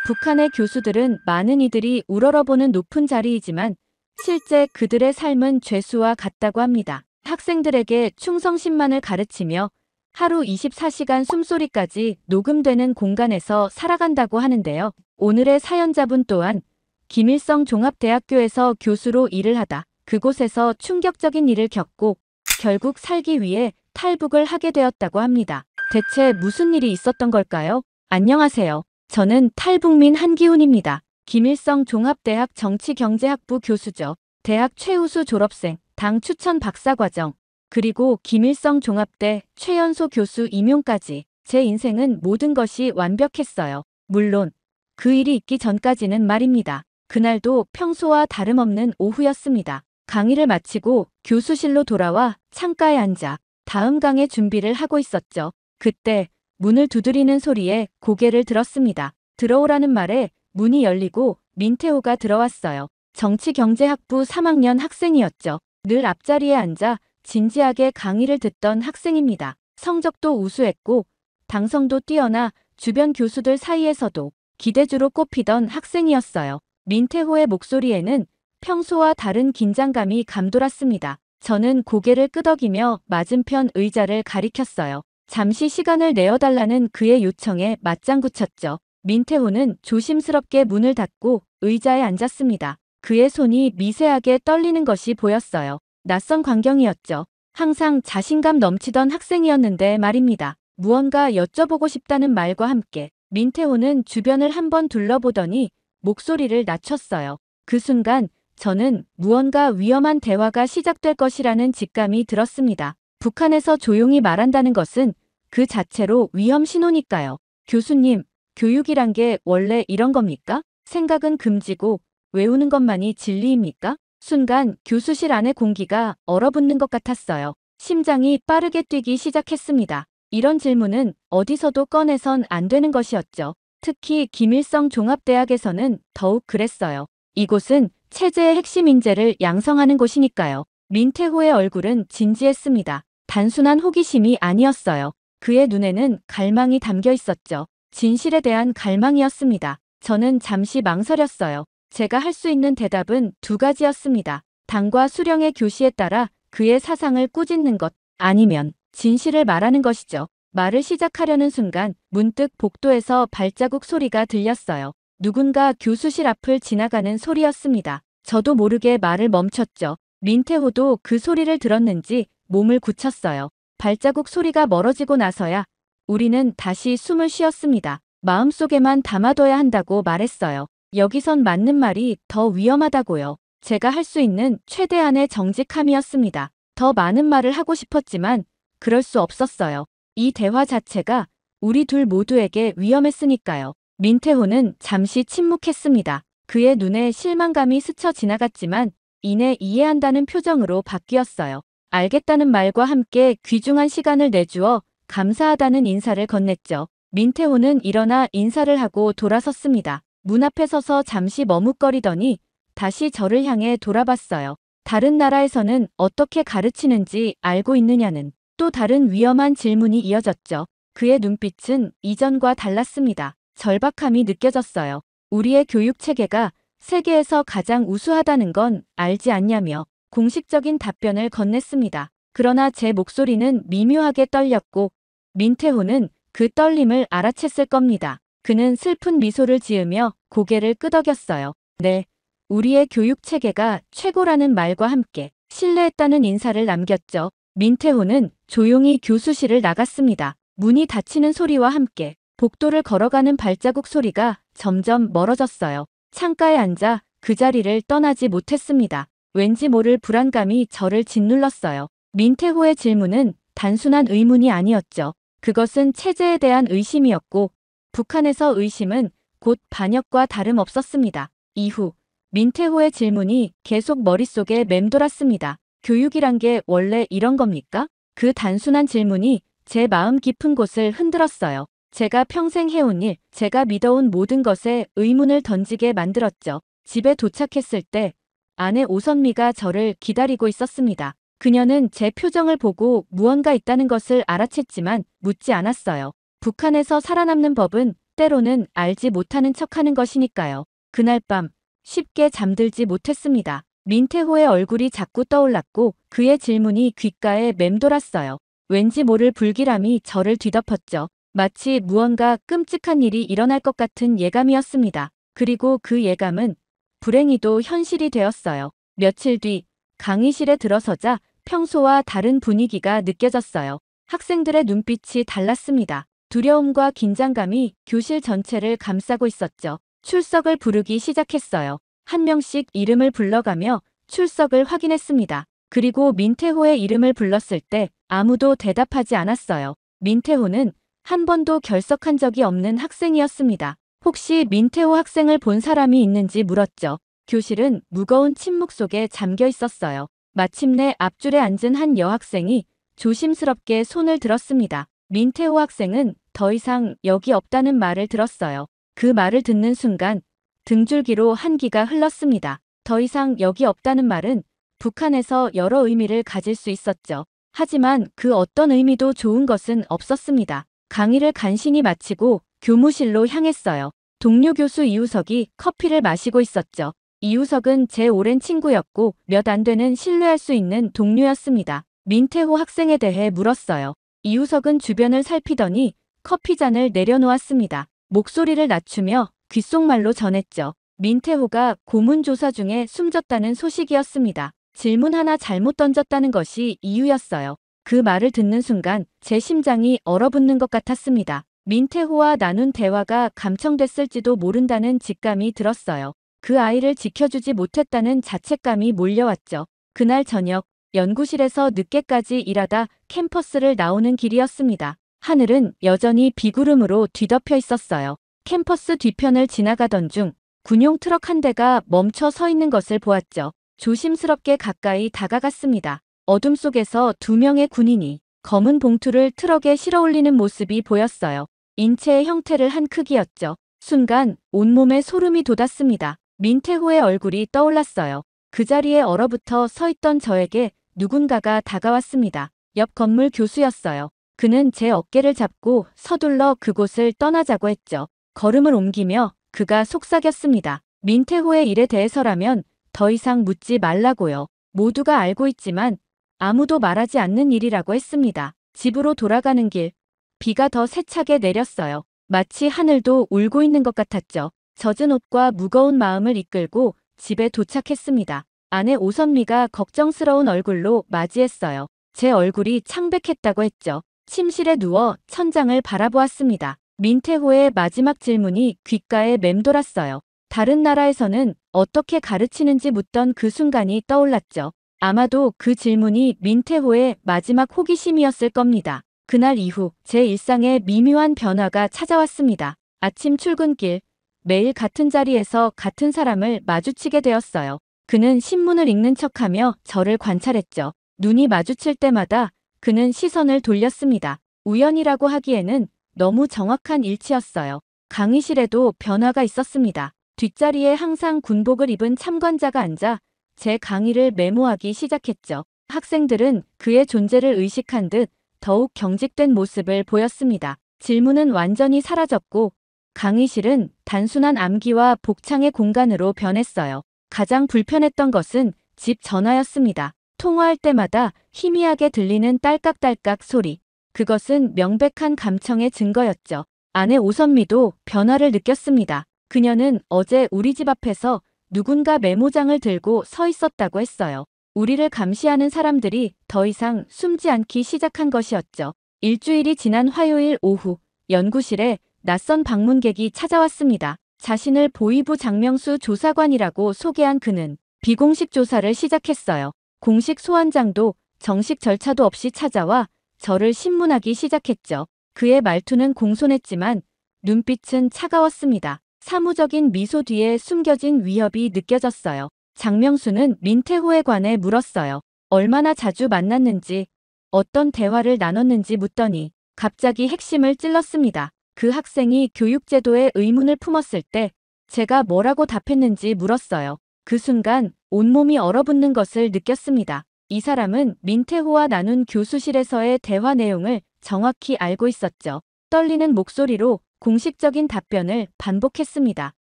북한의 교수들은 많은 이들이 우러러보는 높은 자리이지만 실제 그들의 삶은 죄수와 같다고 합니다. 학생들에게 충성심만을 가르치며 하루 24시간 숨소리까지 녹음되는 공간에서 살아간다고 하는데요. 오늘의 사연자분 또한 김일성 종합대학교에서 교수로 일을 하다 그곳에서 충격적인 일을 겪고 결국 살기 위해 탈북을 하게 되었다고 합니다. 대체 무슨 일이 있었던 걸까요? 안녕하세요. 저는 탈북민 한기훈입니다. 김일성 종합대학 정치경제학부 교수죠. 대학 최우수 졸업생, 당 추천 박사과정, 그리고 김일성 종합대 최연소 교수 임용까지 제 인생은 모든 것이 완벽했어요. 물론 그 일이 있기 전까지는 말입니다. 그날도 평소와 다름없는 오후였습니다. 강의를 마치고 교수실로 돌아와 창가에 앉아 다음 강의 준비를 하고 있었죠. 그때 문을 두드리는 소리에 고개를 들었습니다. 들어오라는 말에 문이 열리고 민태호가 들어왔어요. 정치경제학부 3학년 학생이었죠. 늘 앞자리에 앉아 진지하게 강의를 듣던 학생입니다. 성적도 우수했고 당성도 뛰어나 주변 교수들 사이에서도 기대주로 꼽히던 학생이었어요. 민태호의 목소리에는 평소와 다른 긴장감이 감돌았습니다. 저는 고개를 끄덕이며 맞은편 의자를 가리켰어요. 잠시 시간을 내어달라는 그의 요청에 맞장구 쳤죠. 민태호는 조심스럽게 문을 닫고 의자에 앉았습니다. 그의 손이 미세하게 떨리는 것이 보였어요. 낯선 광경이었죠. 항상 자신감 넘치던 학생이었는데 말입니다. 무언가 여쭤보고 싶다는 말과 함께 민태호는 주변을 한번 둘러보더니 목소리를 낮췄어요. 그 순간 저는 무언가 위험한 대화가 시작될 것이라는 직감이 들었습니다. 북한에서 조용히 말한다는 것은 그 자체로 위험 신호니까요. 교수님, 교육이란 게 원래 이런 겁니까? 생각은 금지고 외우는 것만이 진리입니까? 순간 교수실 안의 공기가 얼어붙는 것 같았어요. 심장이 빠르게 뛰기 시작했습니다. 이런 질문은 어디서도 꺼내선 안 되는 것이었죠. 특히 김일성 종합대학에서는 더욱 그랬어요. 이곳은 체제의 핵심 인재를 양성하는 곳이니까요. 민태호의 얼굴은 진지했습니다. 단순한 호기심이 아니었어요. 그의 눈에는 갈망이 담겨 있었죠. 진실에 대한 갈망이었습니다. 저는 잠시 망설였어요. 제가 할 수 있는 대답은 두 가지였습니다. 당과 수령의 교시에 따라 그의 사상을 꾸짖는 것, 아니면 진실을 말하는 것이죠. 말을 시작하려는 순간 문득 복도에서 발자국 소리가 들렸어요. 누군가 교수실 앞을 지나가는 소리였습니다. 저도 모르게 말을 멈췄죠. 민태호도 그 소리를 들었는지 몸을 굳혔어요. 발자국 소리가 멀어지고 나서야 우리는 다시 숨을 쉬었습니다. 마음속에만 담아둬야 한다고 말했어요. 여기선 맞는 말이 더 위험하다고요. 제가 할 수 있는 최대한의 정직함이었습니다. 더 많은 말을 하고 싶었지만 그럴 수 없었어요. 이 대화 자체가 우리 둘 모두에게 위험했으니까요. 민태호는 잠시 침묵했습니다. 그의 눈에 실망감이 스쳐 지나갔지만 이내 이해한다는 표정으로 바뀌었어요. 알겠다는 말과 함께 귀중한 시간을 내주어 감사하다는 인사를 건넸죠. 민태호는 일어나 인사를 하고 돌아섰습니다. 문 앞에 서서 잠시 머뭇거리더니 다시 저를 향해 돌아봤어요. 다른 나라에서는 어떻게 가르치는지 알고 있느냐는 또 다른 위험한 질문이 이어졌죠. 그의 눈빛은 이전과 달랐습니다. 절박함이 느껴졌어요. 우리의 교육 체계가 세계에서 가장 우수하다는 건 알지 않냐며 공식적인 답변을 건넸습니다. 그러나 제 목소리는 미묘하게 떨렸고 민태호는 그 떨림을 알아챘을 겁니다. 그는 슬픈 미소를 지으며 고개를 끄덕였어요. 네, 우리의 교육 체계가 최고라는 말과 함께 신뢰했다는 인사를 남겼죠. 민태호는 조용히 교수실을 나갔습니다. 문이 닫히는 소리와 함께 복도를 걸어가는 발자국 소리가 점점 멀어졌어요. 창가에 앉아 그 자리를 떠나지 못했습니다. 왠지 모를 불안감이 저를 짓눌렀어요. 민태호의 질문은 단순한 의문이 아니었죠. 그것은 체제에 대한 의심이었고 북한에서 의심은 곧 반역과 다름없었습니다. 이후 민태호의 질문이 계속 머릿속에 맴돌았습니다. 교육이란 게 원래 이런 겁니까? 그 단순한 질문이 제 마음 깊은 곳을 흔들었어요. 제가 평생 해온 일, 제가 믿어온 모든 것에 의문을 던지게 만들었죠. 집에 도착했을 때 아내 오선미가 저를 기다리고 있었습니다. 그녀는 제 표정을 보고 무언가 있다는 것을 알아챘지만 묻지 않았어요. 북한에서 살아남는 법은 때로는 알지 못하는 척하는 것이니까요. 그날 밤 쉽게 잠들지 못했습니다. 민태호의 얼굴이 자꾸 떠올랐고 그의 질문이 귓가에 맴돌았어요. 왠지 모를 불길함이 저를 뒤덮었죠. 마치 무언가 끔찍한 일이 일어날 것 같은 예감이었습니다. 그리고 그 예감은 불행히도 현실이 되었어요. 며칠 뒤 강의실에 들어서자 평소와 다른 분위기가 느껴졌어요. 학생들의 눈빛이 달랐습니다. 두려움과 긴장감이 교실 전체를 감싸고 있었죠. 출석을 부르기 시작했어요. 한 명씩 이름을 불러가며 출석을 확인했습니다. 그리고 민태호의 이름을 불렀을 때 아무도 대답하지 않았어요. 민태호는 한 번도 결석한 적이 없는 학생이었습니다. 혹시 민태호 학생을 본 사람이 있는지 물었죠. 교실은 무거운 침묵 속에 잠겨 있었어요. 마침내 앞줄에 앉은 한 여학생이 조심스럽게 손을 들었습니다. 민태호 학생은 더 이상 여기 없다는 말을 들었어요. 그 말을 듣는 순간 등줄기로 한기가 흘렀습니다. 더 이상 여기 없다는 말은 북한에서 여러 의미를 가질 수 있었죠. 하지만 그 어떤 의미도 좋은 것은 없었습니다. 강의를 간신히 마치고 교무실로 향했어요. 동료 교수 이우석이 커피를 마시고 있었죠. 이우석은 제 오랜 친구였고 몇 안 되는 신뢰할 수 있는 동료였습니다. 민태호 학생에 대해 물었어요. 이우석은 주변을 살피더니 커피잔을 내려놓았습니다. 목소리를 낮추며 귓속말로 전했죠. 민태호가 고문 조사 중에 숨졌다는 소식이었습니다. 질문 하나 잘못 던졌다는 것이 이유였어요. 그 말을 듣는 순간 제 심장이 얼어붙는 것 같았습니다. 민태호와 나눈 대화가 감청됐을지도 모른다는 직감이 들었어요. 그 아이를 지켜주지 못했다는 자책감이 몰려왔죠. 그날 저녁 연구실에서 늦게까지 일하다 캠퍼스를 나오는 길이었습니다. 하늘은 여전히 비구름으로 뒤덮여 있었어요. 캠퍼스 뒤편을 지나가던 중 군용 트럭 한 대가 멈춰 서 있는 것을 보았죠. 조심스럽게 가까이 다가갔습니다. 어둠 속에서 두 명의 군인이 검은 봉투를 트럭에 실어 올리는 모습이 보였어요. 인체의 형태를 한 크기였죠. 순간 온몸에 소름이 돋았습니다. 민태호의 얼굴이 떠올랐어요. 그 자리에 얼어붙어 서 있던 저에게 누군가가 다가왔습니다. 옆 건물 교수였어요. 그는 제 어깨를 잡고 서둘러 그곳을 떠나자고 했죠. 걸음을 옮기며 그가 속삭였습니다. 민태호의 일에 대해서라면 더 이상 묻지 말라고요. 모두가 알고 있지만 아무도 말하지 않는 일이라고 했습니다. 집으로 돌아가는 길, 비가 더 세차게 내렸어요. 마치 하늘도 울고 있는 것 같았죠. 젖은 옷과 무거운 마음을 이끌고 집에 도착했습니다. 아내 오선미가 걱정스러운 얼굴로 맞이했어요. 제 얼굴이 창백했다고 했죠. 침실에 누워 천장을 바라보았습니다. 민태호의 마지막 질문이 귓가에 맴돌았어요. 다른 나라에서는 어떻게 가르치는지 묻던 그 순간이 떠올랐죠. 아마도 그 질문이 민태호의 마지막 호기심이었을 겁니다. 그날 이후 제 일상에 미묘한 변화가 찾아왔습니다. 아침 출근길, 매일 같은 자리에서 같은 사람을 마주치게 되었어요. 그는 신문을 읽는 척하며 저를 관찰했죠. 눈이 마주칠 때마다 그는 시선을 돌렸습니다. 우연이라고 하기에는 너무 정확한 일치였어요. 강의실에도 변화가 있었습니다. 뒷자리에 항상 군복을 입은 참관자가 앉아 제 강의를 메모하기 시작했죠. 학생들은 그의 존재를 의식한 듯 더욱 경직된 모습을 보였습니다. 질문은 완전히 사라졌고 강의실은 단순한 암기와 복창의 공간으로 변했어요. 가장 불편했던 것은 집 전화였습니다. 통화할 때마다 희미하게 들리는 딸깍딸깍 소리. 그것은 명백한 감청의 증거였죠. 아내 오선미도 변화를 느꼈습니다. 그녀는 어제 우리 집 앞에서 누군가 메모장을 들고 서 있었다고 했어요. 우리를 감시하는 사람들이 더 이상 숨지 않기 시작한 것이었죠. 일주일이 지난 화요일 오후 연구실에 낯선 방문객이 찾아왔습니다. 자신을 보위부 장명수 조사관이라고 소개한 그는 비공식 조사를 시작했어요. 공식 소환장도 정식 절차도 없이 찾아와 저를 신문하기 시작했죠. 그의 말투는 공손했지만 눈빛은 차가웠습니다. 사무적인 미소 뒤에 숨겨진 위협이 느껴졌어요. 장명수는 민태호에 관해 물었어요. 얼마나 자주 만났는지, 어떤 대화를 나눴는지 묻더니 갑자기 핵심을 찔렀습니다. 그 학생이 교육제도에 의문을 품었을 때 제가 뭐라고 답했는지 물었어요. 그 순간 온몸이 얼어붙는 것을 느꼈습니다. 이 사람은 민태호와 나눈 교수실에서의 대화 내용을 정확히 알고 있었죠. 떨리는 목소리로 공식적인 답변을 반복했습니다.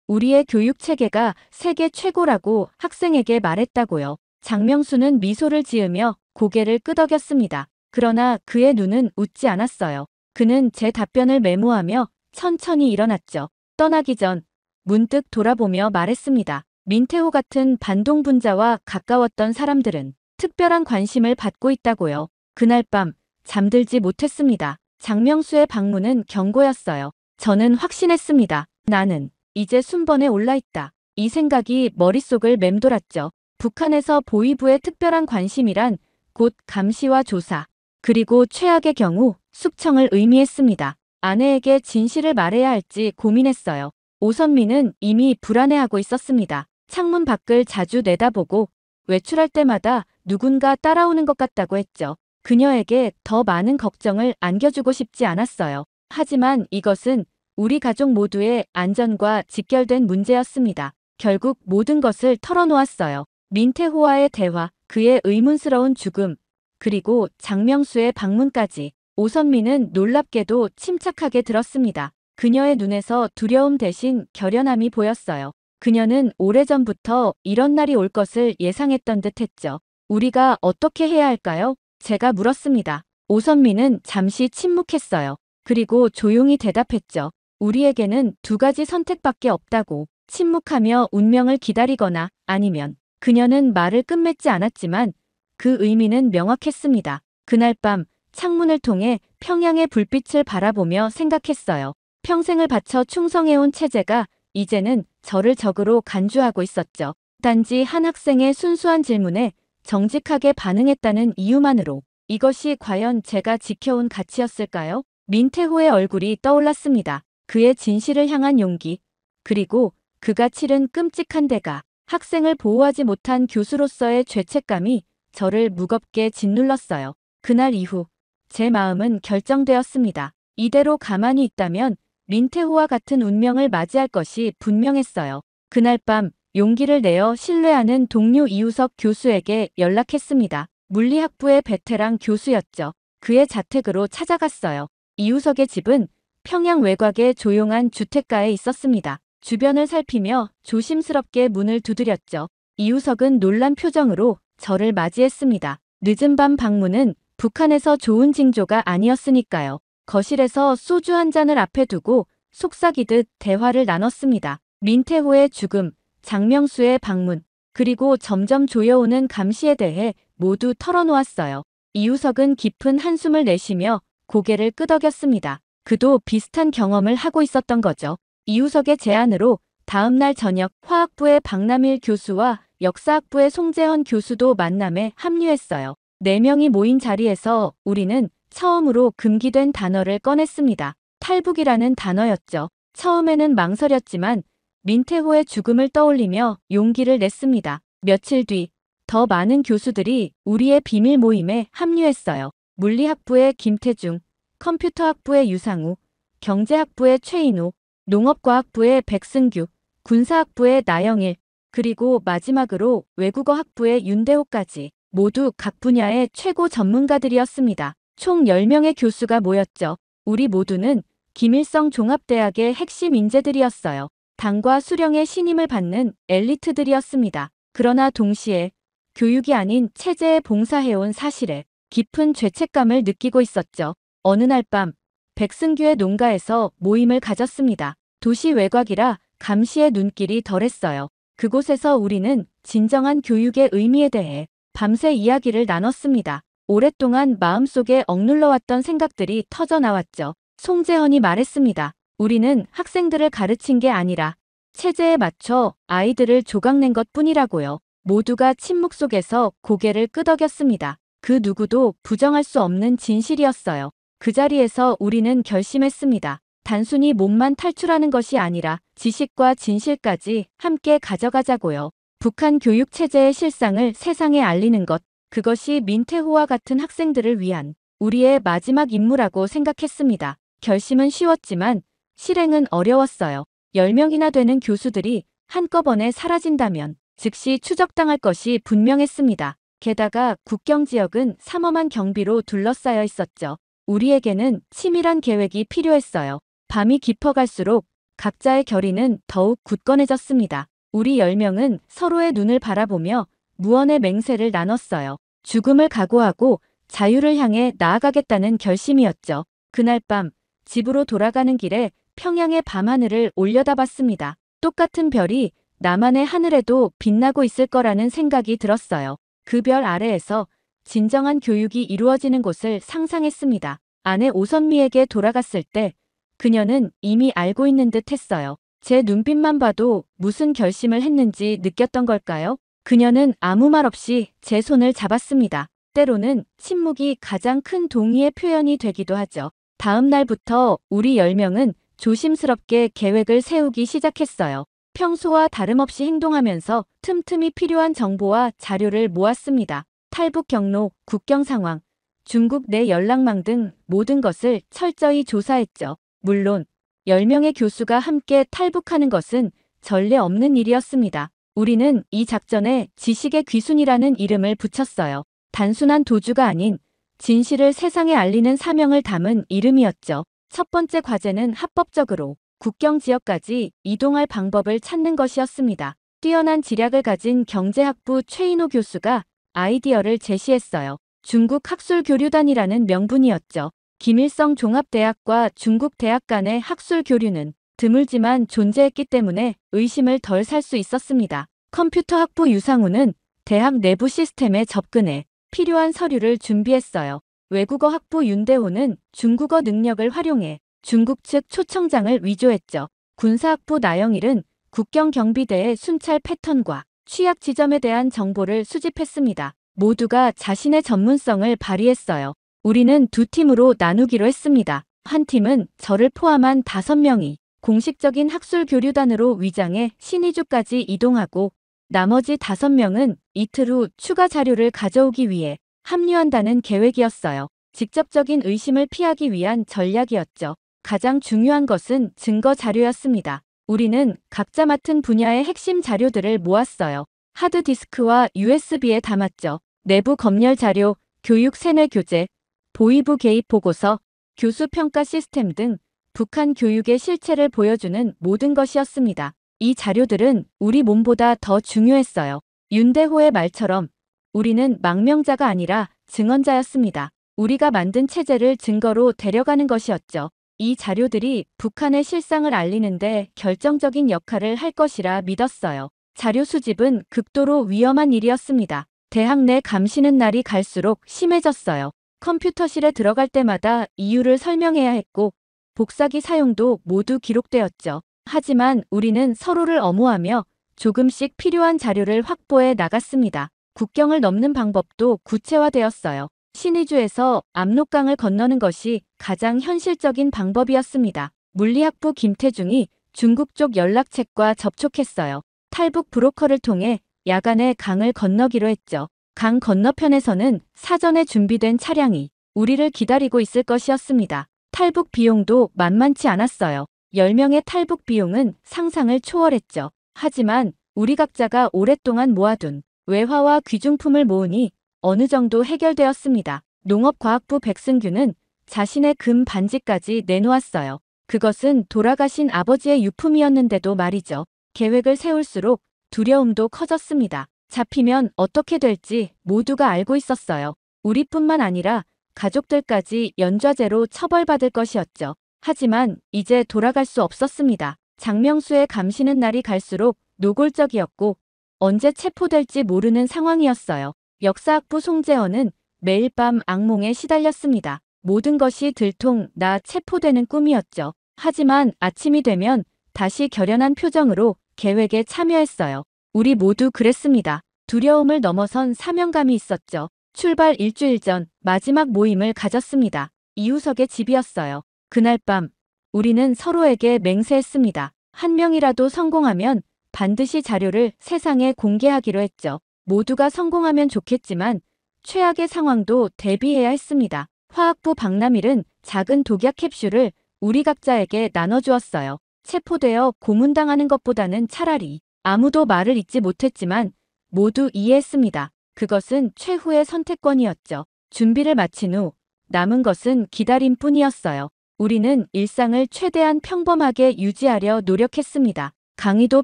우리의 교육 체계가 세계 최고라고 학생에게 말했다고요. 장명수는 미소를 지으며 고개를 끄덕였습니다. 그러나 그의 눈은 웃지 않았어요. 그는 제 답변을 메모하며 천천히 일어났죠. 떠나기 전 문득 돌아보며 말했습니다. 민태호 같은 반동분자와 가까웠던 사람들은 특별한 관심을 받고 있다고요. 그날 밤 잠들지 못했습니다. 장명수의 방문은 경고였어요. 저는 확신했습니다. 나는 이제 순번에 올라있다. 이 생각이 머릿속을 맴돌았죠. 북한에서 보위부의 특별한 관심이란 곧 감시와 조사, 그리고 최악의 경우 숙청을 의미했습니다. 아내에게 진실을 말해야 할지 고민했어요. 오선미는 이미 불안해하고 있었습니다. 창문 밖을 자주 내다보고 외출할 때마다 누군가 따라오는 것 같다고 했죠. 그녀에게 더 많은 걱정을 안겨주고 싶지 않았어요. 하지만 이것은 우리 가족 모두의 안전과 직결된 문제였습니다. 결국 모든 것을 털어놓았어요. 민태호와의 대화, 그의 의문스러운 죽음, 그리고 장명수의 방문까지. 오선미는 놀랍게도 침착하게 들었습니다. 그녀의 눈에서 두려움 대신 결연함이 보였어요. 그녀는 오래전부터 이런 날이 올 것을 예상했던 듯 했죠. 우리가 어떻게 해야 할까요? 제가 물었습니다. 오선미는 잠시 침묵했어요. 그리고 조용히 대답했죠. 우리에게는 두 가지 선택밖에 없다고. 침묵하며 운명을 기다리거나 아니면. 그녀는 말을 끝맺지 않았지만 그 의미는 명확했습니다. 그날 밤 창문을 통해 평양의 불빛을 바라보며 생각했어요. 평생을 바쳐 충성해온 체제가 이제는 저를 적으로 간주하고 있었죠. 단지 한 학생의 순수한 질문에 정직하게 반응했다는 이유만으로 이것이 과연 제가 지켜온 가치였을까요? 민태호의 얼굴이 떠올랐습니다. 그의 진실을 향한 용기, 그리고 그가 치른 끔찍한 대가, 학생을 보호하지 못한 교수로서의 죄책감이 저를 무겁게 짓눌렀어요. 그날 이후 제 마음은 결정되었습니다. 이대로 가만히 있다면 민태호와 같은 운명을 맞이할 것이 분명했어요. 그날 밤 용기를 내어 신뢰하는 동료 이우석 교수에게 연락했습니다. 물리학부의 베테랑 교수였죠. 그의 자택으로 찾아갔어요. 이우석의 집은 평양 외곽의 조용한 주택가에 있었습니다. 주변을 살피며 조심스럽게 문을 두드렸죠. 이우석은 놀란 표정으로 저를 맞이했습니다. 늦은 밤 방문은 북한에서 좋은 징조가 아니었으니까요. 거실에서 소주 한 잔을 앞에 두고 속삭이듯 대화를 나눴습니다. 민태호의 죽음, 장명수의 방문, 그리고 점점 조여오는 감시에 대해 모두 털어놓았어요. 이우석은 깊은 한숨을 내쉬며 고개를 끄덕였습니다. 그도 비슷한 경험을 하고 있었던 거죠. 이우석의 제안으로 다음날 저녁 화학부의 박남일 교수와 역사학부의 송재헌 교수도 만남에 합류했어요. 4명이 모인 자리에서 우리는 처음으로 금기된 단어를 꺼냈습니다. 탈북이라는 단어였죠. 처음에는 망설였지만 민태호의 죽음을 떠올리며 용기를 냈습니다. 며칠 뒤 더 많은 교수들이 우리의 비밀 모임에 합류했어요. 물리학부의 김태중, 컴퓨터학부의 유상우, 경제학부의 최인호, 농업과학부의 백승규, 군사학부의 나영일, 그리고 마지막으로 외국어학부의 윤대호까지 모두 각 분야의 최고 전문가들이었습니다. 총 10명의 교수가 모였죠. 우리 모두는 김일성 종합대학의 핵심 인재들이었어요. 당과 수령의 신임을 받는 엘리트들이었습니다. 그러나 동시에 교육이 아닌 체제에 봉사해온 사실에 깊은 죄책감을 느끼고 있었죠. 어느 날 밤 백승규의 농가에서 모임을 가졌습니다. 도시 외곽이라 감시의 눈길이 덜했어요. 그곳에서 우리는 진정한 교육의 의미에 대해 밤새 이야기를 나눴습니다. 오랫동안 마음속에 억눌러왔던 생각들이 터져나왔죠. 송재헌이 말했습니다. 우리는 학생들을 가르친 게 아니라 체제에 맞춰 아이들을 조각낸 것뿐이라고요. 모두가 침묵 속에서 고개를 끄덕였습니다. 그 누구도 부정할 수 없는 진실이었어요. 그 자리에서 우리는 결심했습니다. 단순히 몸만 탈출하는 것이 아니라 지식과 진실까지 함께 가져가자고요. 북한 교육 체제의 실상을 세상에 알리는 것, 그것이 민태호와 같은 학생들을 위한 우리의 마지막 임무라고 생각했습니다. 결심은 쉬웠지만 실행은 어려웠어요. 10명이나 되는 교수들이 한꺼번에 사라진다면 즉시 추적당할 것이 분명했습니다. 게다가 국경 지역은 삼엄한 경비로 둘러싸여 있었죠. 우리에게는 치밀한 계획이 필요했어요. 밤이 깊어갈수록 각자의 결의는 더욱 굳건해졌습니다. 우리 10명은 서로의 눈을 바라보며 무언의 맹세를 나눴어요. 죽음을 각오하고 자유를 향해 나아가겠다는 결심이었죠. 그날 밤 집으로 돌아가는 길에 평양의 밤하늘을 올려다봤습니다. 똑같은 별이 나만의 하늘에도 빛나고 있을 거라는 생각이 들었어요. 그 별 아래에서 진정한 교육이 이루어지는 곳을 상상했습니다. 아내 오선미에게 돌아갔을 때 그녀는 이미 알고 있는 듯 했어요. 제 눈빛만 봐도 무슨 결심을 했는지 느꼈던 걸까요? 그녀는 아무 말 없이 제 손을 잡았습니다. 때로는 침묵이 가장 큰 동의의 표현이 되기도 하죠. 다음 날부터 우리 10명은 조심스럽게 계획을 세우기 시작했어요. 평소와 다름없이 행동하면서 틈틈이 필요한 정보와 자료를 모았습니다. 탈북 경로, 국경 상황, 중국 내 연락망 등 모든 것을 철저히 조사했죠. 물론 10명의 교수가 함께 탈북하는 것은 전례 없는 일이었습니다. 우리는 이 작전에 지식의 귀순이라는 이름을 붙였어요. 단순한 도주가 아닌 진실을 세상에 알리는 사명을 담은 이름이었죠. 첫 번째 과제는 합법적으로 국경 지역까지 이동할 방법을 찾는 것이었습니다. 뛰어난 지략을 가진 경제학부 최인호 교수가 아이디어를 제시했어요. 중국 학술교류단이라는 명분이었죠. 김일성 종합대학과 중국 대학 간의 학술 교류는 드물지만 존재했기 때문에 의심을 덜 살 수 있었습니다. 컴퓨터 학부 유상우는 대학 내부 시스템에 접근해 필요한 서류를 준비했어요. 외국어 학부 윤대호는 중국어 능력을 활용해 중국 측 초청장을 위조했죠. 군사학부 나영일은 국경경비대의 순찰 패턴과 취약 지점에 대한 정보를 수집했습니다. 모두가 자신의 전문성을 발휘했어요. 우리는 두 팀으로 나누기로 했습니다. 한 팀은 저를 포함한 5명이 공식적인 학술교류단으로 위장해 신의주까지 이동하고 나머지 5명은 이틀 후 추가 자료를 가져오기 위해 합류한다는 계획이었어요. 직접적인 의심을 피하기 위한 전략이었죠. 가장 중요한 것은 증거 자료였습니다. 우리는 각자 맡은 분야의 핵심 자료들을 모았어요. 하드디스크와 USB에 담았죠. 내부 검열 자료, 교육 세뇌 교재, 보위부 개입 보고서, 교수 평가 시스템 등 북한 교육의 실체를 보여주는 모든 것이었습니다. 이 자료들은 우리 몸보다 더 중요했어요. 윤대호의 말처럼 우리는 망명자가 아니라 증언자였습니다. 우리가 만든 체제를 증거로 데려가는 것이었죠. 이 자료들이 북한의 실상을 알리는데 결정적인 역할을 할 것이라 믿었어요. 자료 수집은 극도로 위험한 일이었습니다. 대학 내 감시는 날이 갈수록 심해졌어요. 컴퓨터실에 들어갈 때마다 이유를 설명해야 했고 복사기 사용도 모두 기록되었죠. 하지만 우리는 서로를 엄호하며 조금씩 필요한 자료를 확보해 나갔습니다. 국경을 넘는 방법도 구체화되었어요. 신의주에서 압록강을 건너는 것이 가장 현실적인 방법이었습니다. 물리학부 김태중이 중국 쪽 연락책과 접촉했어요. 탈북 브로커를 통해 야간에 강을 건너기로 했죠. 강 건너편에서는 사전에 준비된 차량이 우리를 기다리고 있을 것이었습니다. 탈북 비용도 만만치 않았어요. 10명의 탈북 비용은 상상을 초월했죠. 하지만 우리 각자가 오랫동안 모아둔 외화와 귀중품을 모으니 어느 정도 해결되었습니다. 농업과학부 백승규는 자신의 금 반지까지 내놓았어요. 그것은 돌아가신 아버지의 유품이었는데도 말이죠. 계획을 세울수록 두려움도 커졌습니다. 잡히면 어떻게 될지 모두가 알고 있었어요. 우리뿐만 아니라 가족들까지 연좌제로 처벌받을 것이었죠. 하지만 이제 돌아갈 수 없었습니다. 장명수의 감시는 날이 갈수록 노골적이었고 언제 체포될지 모르는 상황이었어요. 역사학부 송재헌은 매일 밤 악몽에 시달렸습니다. 모든 것이 들통 나 체포되는 꿈이었죠. 하지만 아침이 되면 다시 결연한 표정으로 계획에 참여했어요. 우리 모두 그랬습니다. 두려움을 넘어선 사명감이 있었죠. 출발 일주일 전 마지막 모임을 가졌습니다. 이우석의 집이었어요. 그날 밤 우리는 서로에게 맹세했습니다. 한 명이라도 성공하면 반드시 자료를 세상에 공개하기로 했죠. 모두가 성공하면 좋겠지만 최악의 상황도 대비해야 했습니다. 화학부 박남일은 작은 독약 캡슐을 우리 각자에게 나눠주었어요. 체포되어 고문당하는 것보다는 차라리 아무도 말을 잇지 못했지만 모두 이해했습니다. 그것은 최후의 선택권이었죠. 준비를 마친 후 남은 것은 기다림뿐이었어요. 우리는 일상을 최대한 평범하게 유지하려 노력했습니다. 강의도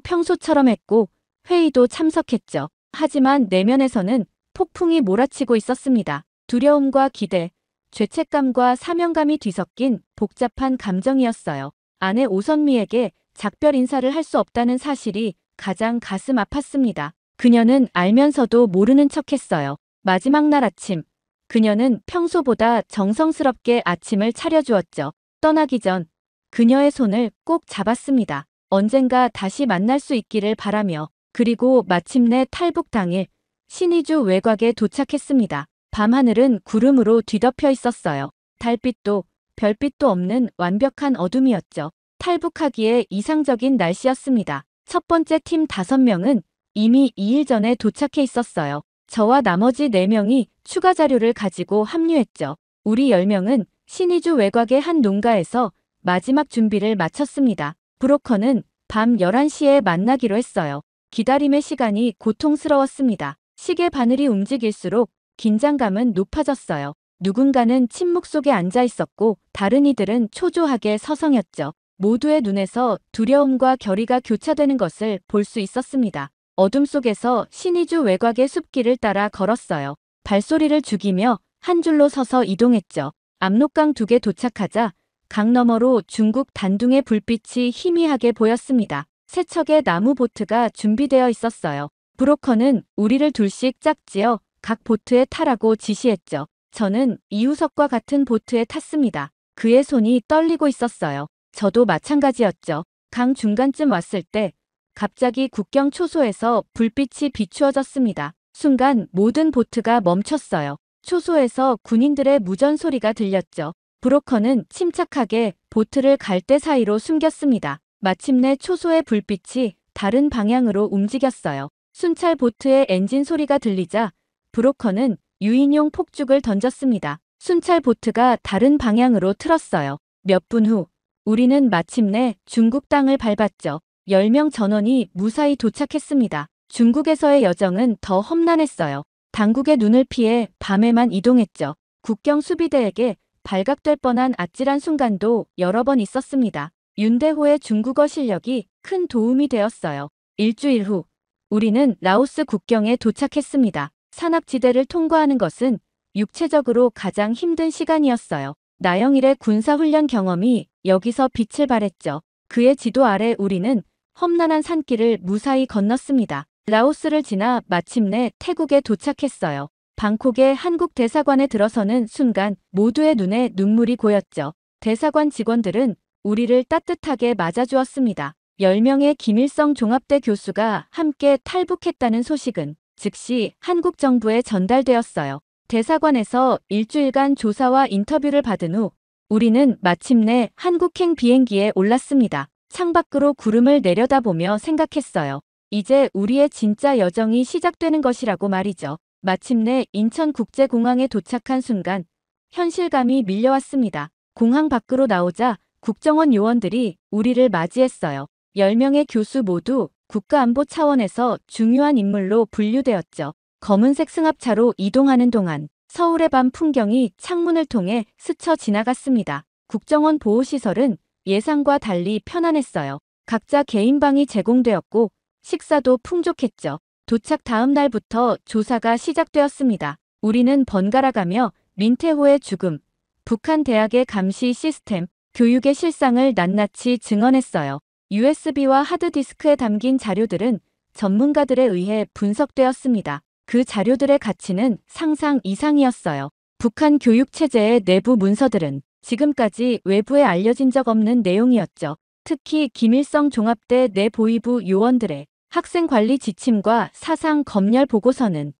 평소처럼 했고 회의도 참석했죠. 하지만 내면에서는 폭풍이 몰아치고 있었습니다. 두려움과 기대, 죄책감과 사명감이 뒤섞인 복잡한 감정이었어요. 아내 오선미에게 작별 인사를 할 수 없다는 사실이 가장 가슴 아팠습니다. 그녀는 알면서도 모르는 척했어요. 마지막 날 아침, 그녀는 평소보다 정성스럽게 아침을 차려주었죠. 떠나기 전 그녀의 손을 꼭 잡았습니다. 언젠가 다시 만날 수 있기를 바라며. 그리고 마침내 탈북 당일 신의주 외곽에 도착했습니다. 밤하늘은 구름으로 뒤덮여 있었어요. 달빛도 별빛도 없는 완벽한 어둠이었죠. 탈북하기에 이상적인 날씨였습니다. 첫 번째 팀 5명은 이미 2일 전에 도착해 있었어요. 저와 나머지 4명이 추가 자료를 가지고 합류했죠. 우리 10명은 신의주 외곽의 한 농가에서 마지막 준비를 마쳤습니다. 브로커는 밤 11시에 만나기로 했어요. 기다림의 시간이 고통스러웠습니다. 시계 바늘이 움직일수록 긴장감은 높아졌어요. 누군가는 침묵 속에 앉아 있었고 다른 이들은 초조하게 서성였죠. 모두의 눈에서 두려움과 결의가 교차되는 것을 볼 수 있었습니다. 어둠 속에서 신의주 외곽의 숲길을 따라 걸었어요. 발소리를 죽이며 한 줄로 서서 이동했죠. 압록강 2개 도착하자 강 너머로 중국 단둥의 불빛이 희미하게 보였습니다. 세 척의 나무 보트가 준비되어 있었어요. 브로커는 우리를 둘씩 짝지어 각 보트에 타라고 지시했죠. 저는 이우석과 같은 보트에 탔습니다. 그의 손이 떨리고 있었어요. 저도 마찬가지였죠. 강 중간쯤 왔을 때 갑자기 국경 초소에서 불빛이 비추어졌습니다. 순간 모든 보트가 멈췄어요. 초소에서 군인들의 무전 소리가 들렸죠. 브로커는 침착하게 보트를 갈대 사이로 숨겼습니다. 마침내 초소의 불빛이 다른 방향으로 움직였어요. 순찰 보트의 엔진 소리가 들리자 브로커는 유인용 폭죽을 던졌습니다. 순찰 보트가 다른 방향으로 틀었어요. 몇 분 후 우리는 마침내 중국 땅을 밟았죠. 10명 전원이 무사히 도착했습니다. 중국에서의 여정은 더 험난했어요. 당국의 눈을 피해 밤에만 이동했죠. 국경 수비대에게 발각될 뻔한 아찔한 순간도 여러 번 있었습니다. 윤대호의 중국어 실력이 큰 도움이 되었어요. 일주일 후 우리는 라오스 국경에 도착했습니다. 산악지대를 통과하는 것은 육체적으로 가장 힘든 시간이었어요. 나영일의 군사훈련 경험이 여기서 빛을 발했죠. 그의 지도 아래 우리는 험난한 산길을 무사히 건넜습니다. 라오스를 지나 마침내 태국에 도착했어요. 방콕의 한국 대사관에 들어서는 순간 모두의 눈에 눈물이 고였죠. 대사관 직원들은 우리를 따뜻하게 맞아주었습니다. 10명의 김일성 종합대 교수가 함께 탈북했다는 소식은 즉시 한국 정부에 전달되었어요. 대사관에서 일주일간 조사와 인터뷰를 받은 후 우리는 마침내 한국행 비행기에 올랐습니다. 창밖으로 구름을 내려다보며 생각했어요. 이제 우리의 진짜 여정이 시작되는 것이라고 말이죠. 마침내 인천국제공항에 도착한 순간 현실감이 밀려왔습니다. 공항 밖으로 나오자 국정원 요원들이 우리를 맞이했어요. 10명의 교수 모두 국가안보 차원에서 중요한 인물로 분류되었죠. 검은색 승합차로 이동하는 동안 서울의 밤 풍경이 창문을 통해 스쳐 지나갔습니다. 국정원 보호시설은 예상과 달리 편안했어요. 각자 개인 방이 제공되었고 식사도 풍족했죠. 도착 다음 날부터 조사가 시작되었습니다. 우리는 번갈아가며 민태호의 죽음, 북한 대학의 감시 시스템, 교육의 실상을 낱낱이 증언했어요. USB와 하드디스크에 담긴 자료들은 전문가들에 의해 분석되었습니다. 그 자료들의 가치는 상상 이상이었어요. 북한 교육체제의 내부 문서들은 지금까지 외부에 알려진 적 없는 내용이었죠. 특히 김일성 종합대 내보위부 요원들의 학생관리 지침과 사상 검열 보고서는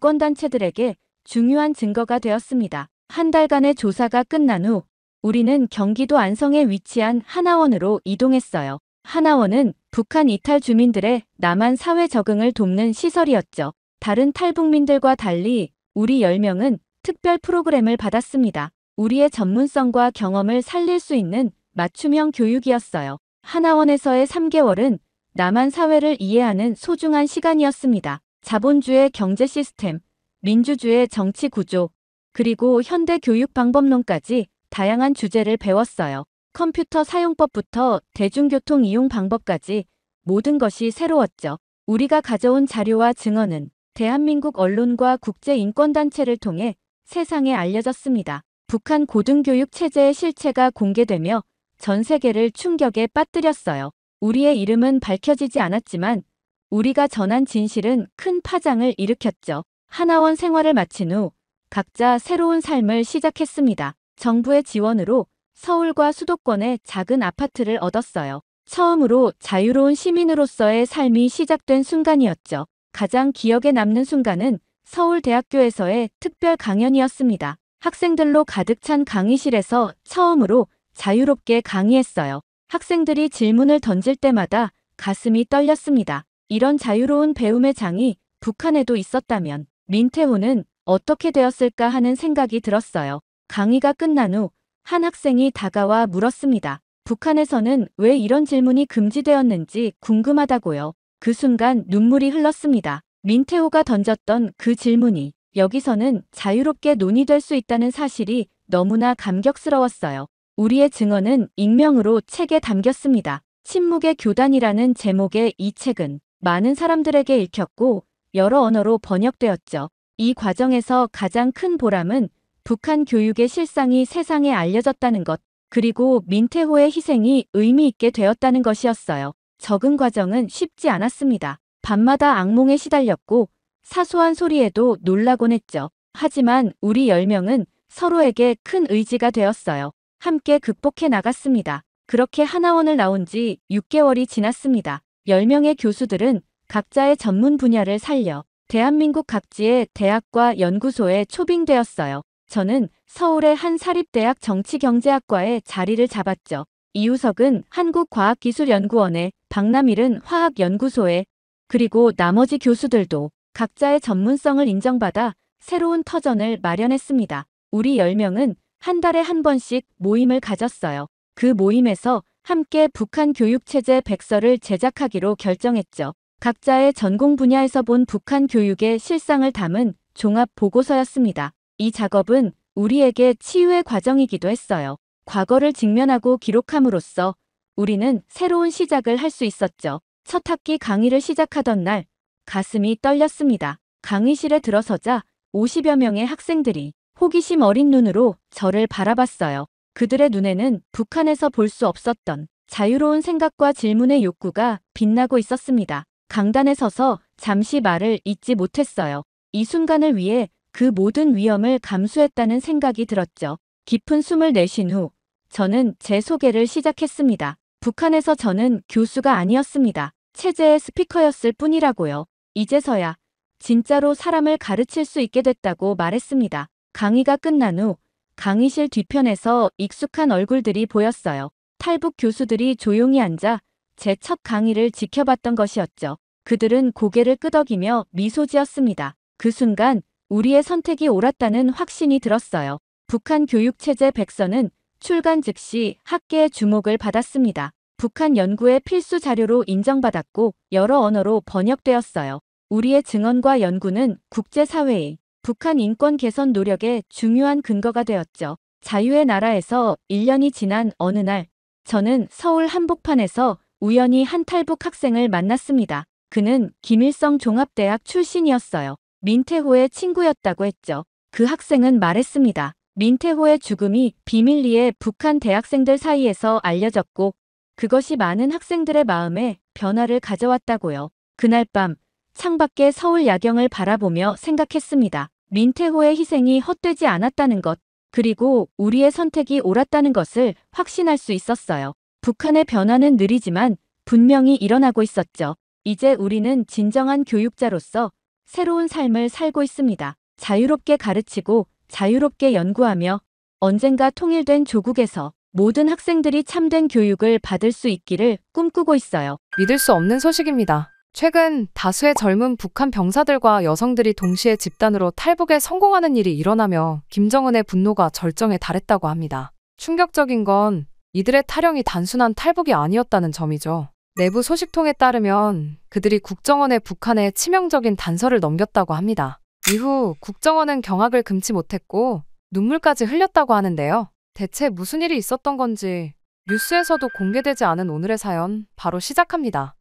국제인권단체들에게 중요한 증거가 되었습니다. 한 달간의 조사가 끝난 후 우리는 경기도 안성에 위치한 하나원으로 이동했어요. 하나원은 북한 이탈 주민들의 남한 사회 적응을 돕는 시설이었죠. 다른 탈북민들과 달리 우리 10명은 특별 프로그램을 받았습니다. 우리의 전문성과 경험을 살릴 수 있는 맞춤형 교육이었어요. 하나원에서의 3개월은 남한 사회를 이해하는 소중한 시간이었습니다. 자본주의 경제 시스템, 민주주의 정치 구조, 그리고 현대 교육 방법론까지 다양한 주제를 배웠어요. 컴퓨터 사용법부터 대중교통 이용 방법까지 모든 것이 새로웠죠. 우리가 가져온 자료와 증언은 대한민국 언론과 국제인권단체를 통해 세상에 알려졌습니다. 북한 고등교육 체제의 실체가 공개되며 전 세계를 충격에 빠뜨렸어요. 우리의 이름은 밝혀지지 않았지만 우리가 전한 진실은 큰 파장을 일으켰죠. 하나원 생활을 마친 후 각자 새로운 삶을 시작했습니다. 정부의 지원으로 서울과 수도권에 작은 아파트를 얻었어요. 처음으로 자유로운 시민으로서의 삶이 시작된 순간이었죠. 가장 기억에 남는 순간은 서울대학교에서의 특별 강연이었습니다. 학생들로 가득 찬 강의실에서 처음으로 자유롭게 강의했어요. 학생들이 질문을 던질 때마다 가슴이 떨렸습니다. 이런 자유로운 배움의 장이 북한에도 있었다면 민태호는 어떻게 되었을까 하는 생각이 들었어요. 강의가 끝난 후 한 학생이 다가와 물었습니다. 북한에서는 왜 이런 질문이 금지되었는지 궁금하다고요. 그 순간 눈물이 흘렀습니다. 민태호가 던졌던 그 질문이 여기서는 자유롭게 논의될 수 있다는 사실이 너무나 감격스러웠어요. 우리의 증언은 익명으로 책에 담겼습니다. 침묵의 교단이라는 제목의 이 책은 많은 사람들에게 읽혔고 여러 언어로 번역되었죠. 이 과정에서 가장 큰 보람은 북한 교육의 실상이 세상에 알려졌다는 것, 그리고 민태호의 희생이 의미 있게 되었다는 것이었어요. 적응 과정은 쉽지 않았습니다. 밤마다 악몽에 시달렸고 사소한 소리에도 놀라곤 했죠. 하지만 우리 10명은 서로에게 큰 의지가 되었어요. 함께 극복해 나갔습니다. 그렇게 하나원을 나온 지 6개월이 지났습니다. 10명의 교수들은 각자의 전문 분야를 살려 대한민국 각지의 대학과 연구소에 초빙되었어요. 저는 서울의 한 사립대학 정치경제학과에 자리를 잡았죠. 이우석은 한국과학기술연구원에, 박남일은 화학연구소에, 그리고 나머지 교수들도 각자의 전문성을 인정받아 새로운 터전을 마련했습니다. 우리 10명은 한 달에 한 번씩 모임을 가졌어요. 그 모임에서 함께 북한 교육체제 백서를 제작하기로 결정했죠. 각자의 전공 분야에서 본 북한 교육의 실상을 담은 종합 보고서였습니다. 이 작업은 우리에게 치유의 과정이기도 했어요. 과거를 직면하고 기록함으로써 우리는 새로운 시작을 할 수 있었죠. 첫 학기 강의를 시작하던 날 가슴이 떨렸습니다. 강의실에 들어서자 50여 명의 학생들이 호기심 어린 눈으로 저를 바라봤어요. 그들의 눈에는 북한에서 볼 수 없었던 자유로운 생각과 질문의 욕구가 빛나고 있었습니다. 강단에 서서 잠시 말을 잇지 못했어요. 이 순간을 위해 그 모든 위험을 감수했다는 생각이 들었죠. 깊은 숨을 내쉰 후 저는 제 소개를 시작했습니다. 북한에서 저는 교수가 아니었습니다. 체제의 스피커였을 뿐이라고요. 이제서야 진짜로 사람을 가르칠 수 있게 됐다고 말했습니다. 강의가 끝난 후 강의실 뒤편에서 익숙한 얼굴들이 보였어요. 탈북 교수들이 조용히 앉아 제 첫 강의를 지켜봤던 것이었죠. 그들은 고개를 끄덕이며 미소 지었습니다. 그 순간 우리의 선택이 옳았다는 확신이 들었어요. 북한 교육체제 백서는 출간 즉시 학계의 주목을 받았습니다. 북한 연구의 필수 자료로 인정받았고 여러 언어로 번역되었어요. 우리의 증언과 연구는 국제사회의 북한 인권 개선 노력의 중요한 근거가 되었죠. 자유의 나라에서 1년이 지난 어느 날 저는 서울 한복판에서 우연히 한 탈북 학생을 만났습니다. 그는 김일성 종합대학 출신이었어요. 민태호의 친구였다고 했죠. 그 학생은 말했습니다. 민태호의 죽음이 비밀리에 북한 대학생들 사이에서 알려졌고 그것이 많은 학생들의 마음에 변화를 가져왔다고요. 그날 밤 창밖의 서울 야경을 바라보며 생각했습니다. 민태호의 희생이 헛되지 않았다는 것, 그리고 우리의 선택이 옳았다는 것을 확신할 수 있었어요. 북한의 변화는 느리지만 분명히 일어나고 있었죠. 이제 우리는 진정한 교육자로서 새로운 삶을 살고 있습니다. 자유롭게 가르치고 자유롭게 연구하며 언젠가 통일된 조국에서 모든 학생들이 참된 교육을 받을 수 있기를 꿈꾸고 있어요. 믿을 수 없는 소식입니다. 최근 다수의 젊은 북한 병사들과 여성들이 동시에 집단으로 탈북에 성공하는 일이 일어나며 김정은의 분노가 절정에 달했다고 합니다. 충격적인 건 이들의 탈영이 단순한 탈북이 아니었다는 점이죠. 내부 소식통에 따르면 그들이 국정원에 북한에 치명적인 단서를 넘겼다고 합니다. 이후 국정원은 경악을 금치 못했고 눈물까지 흘렸다고 하는데요. 대체 무슨 일이 있었던 건지 뉴스에서도 공개되지 않은 오늘의 사연 바로 시작합니다.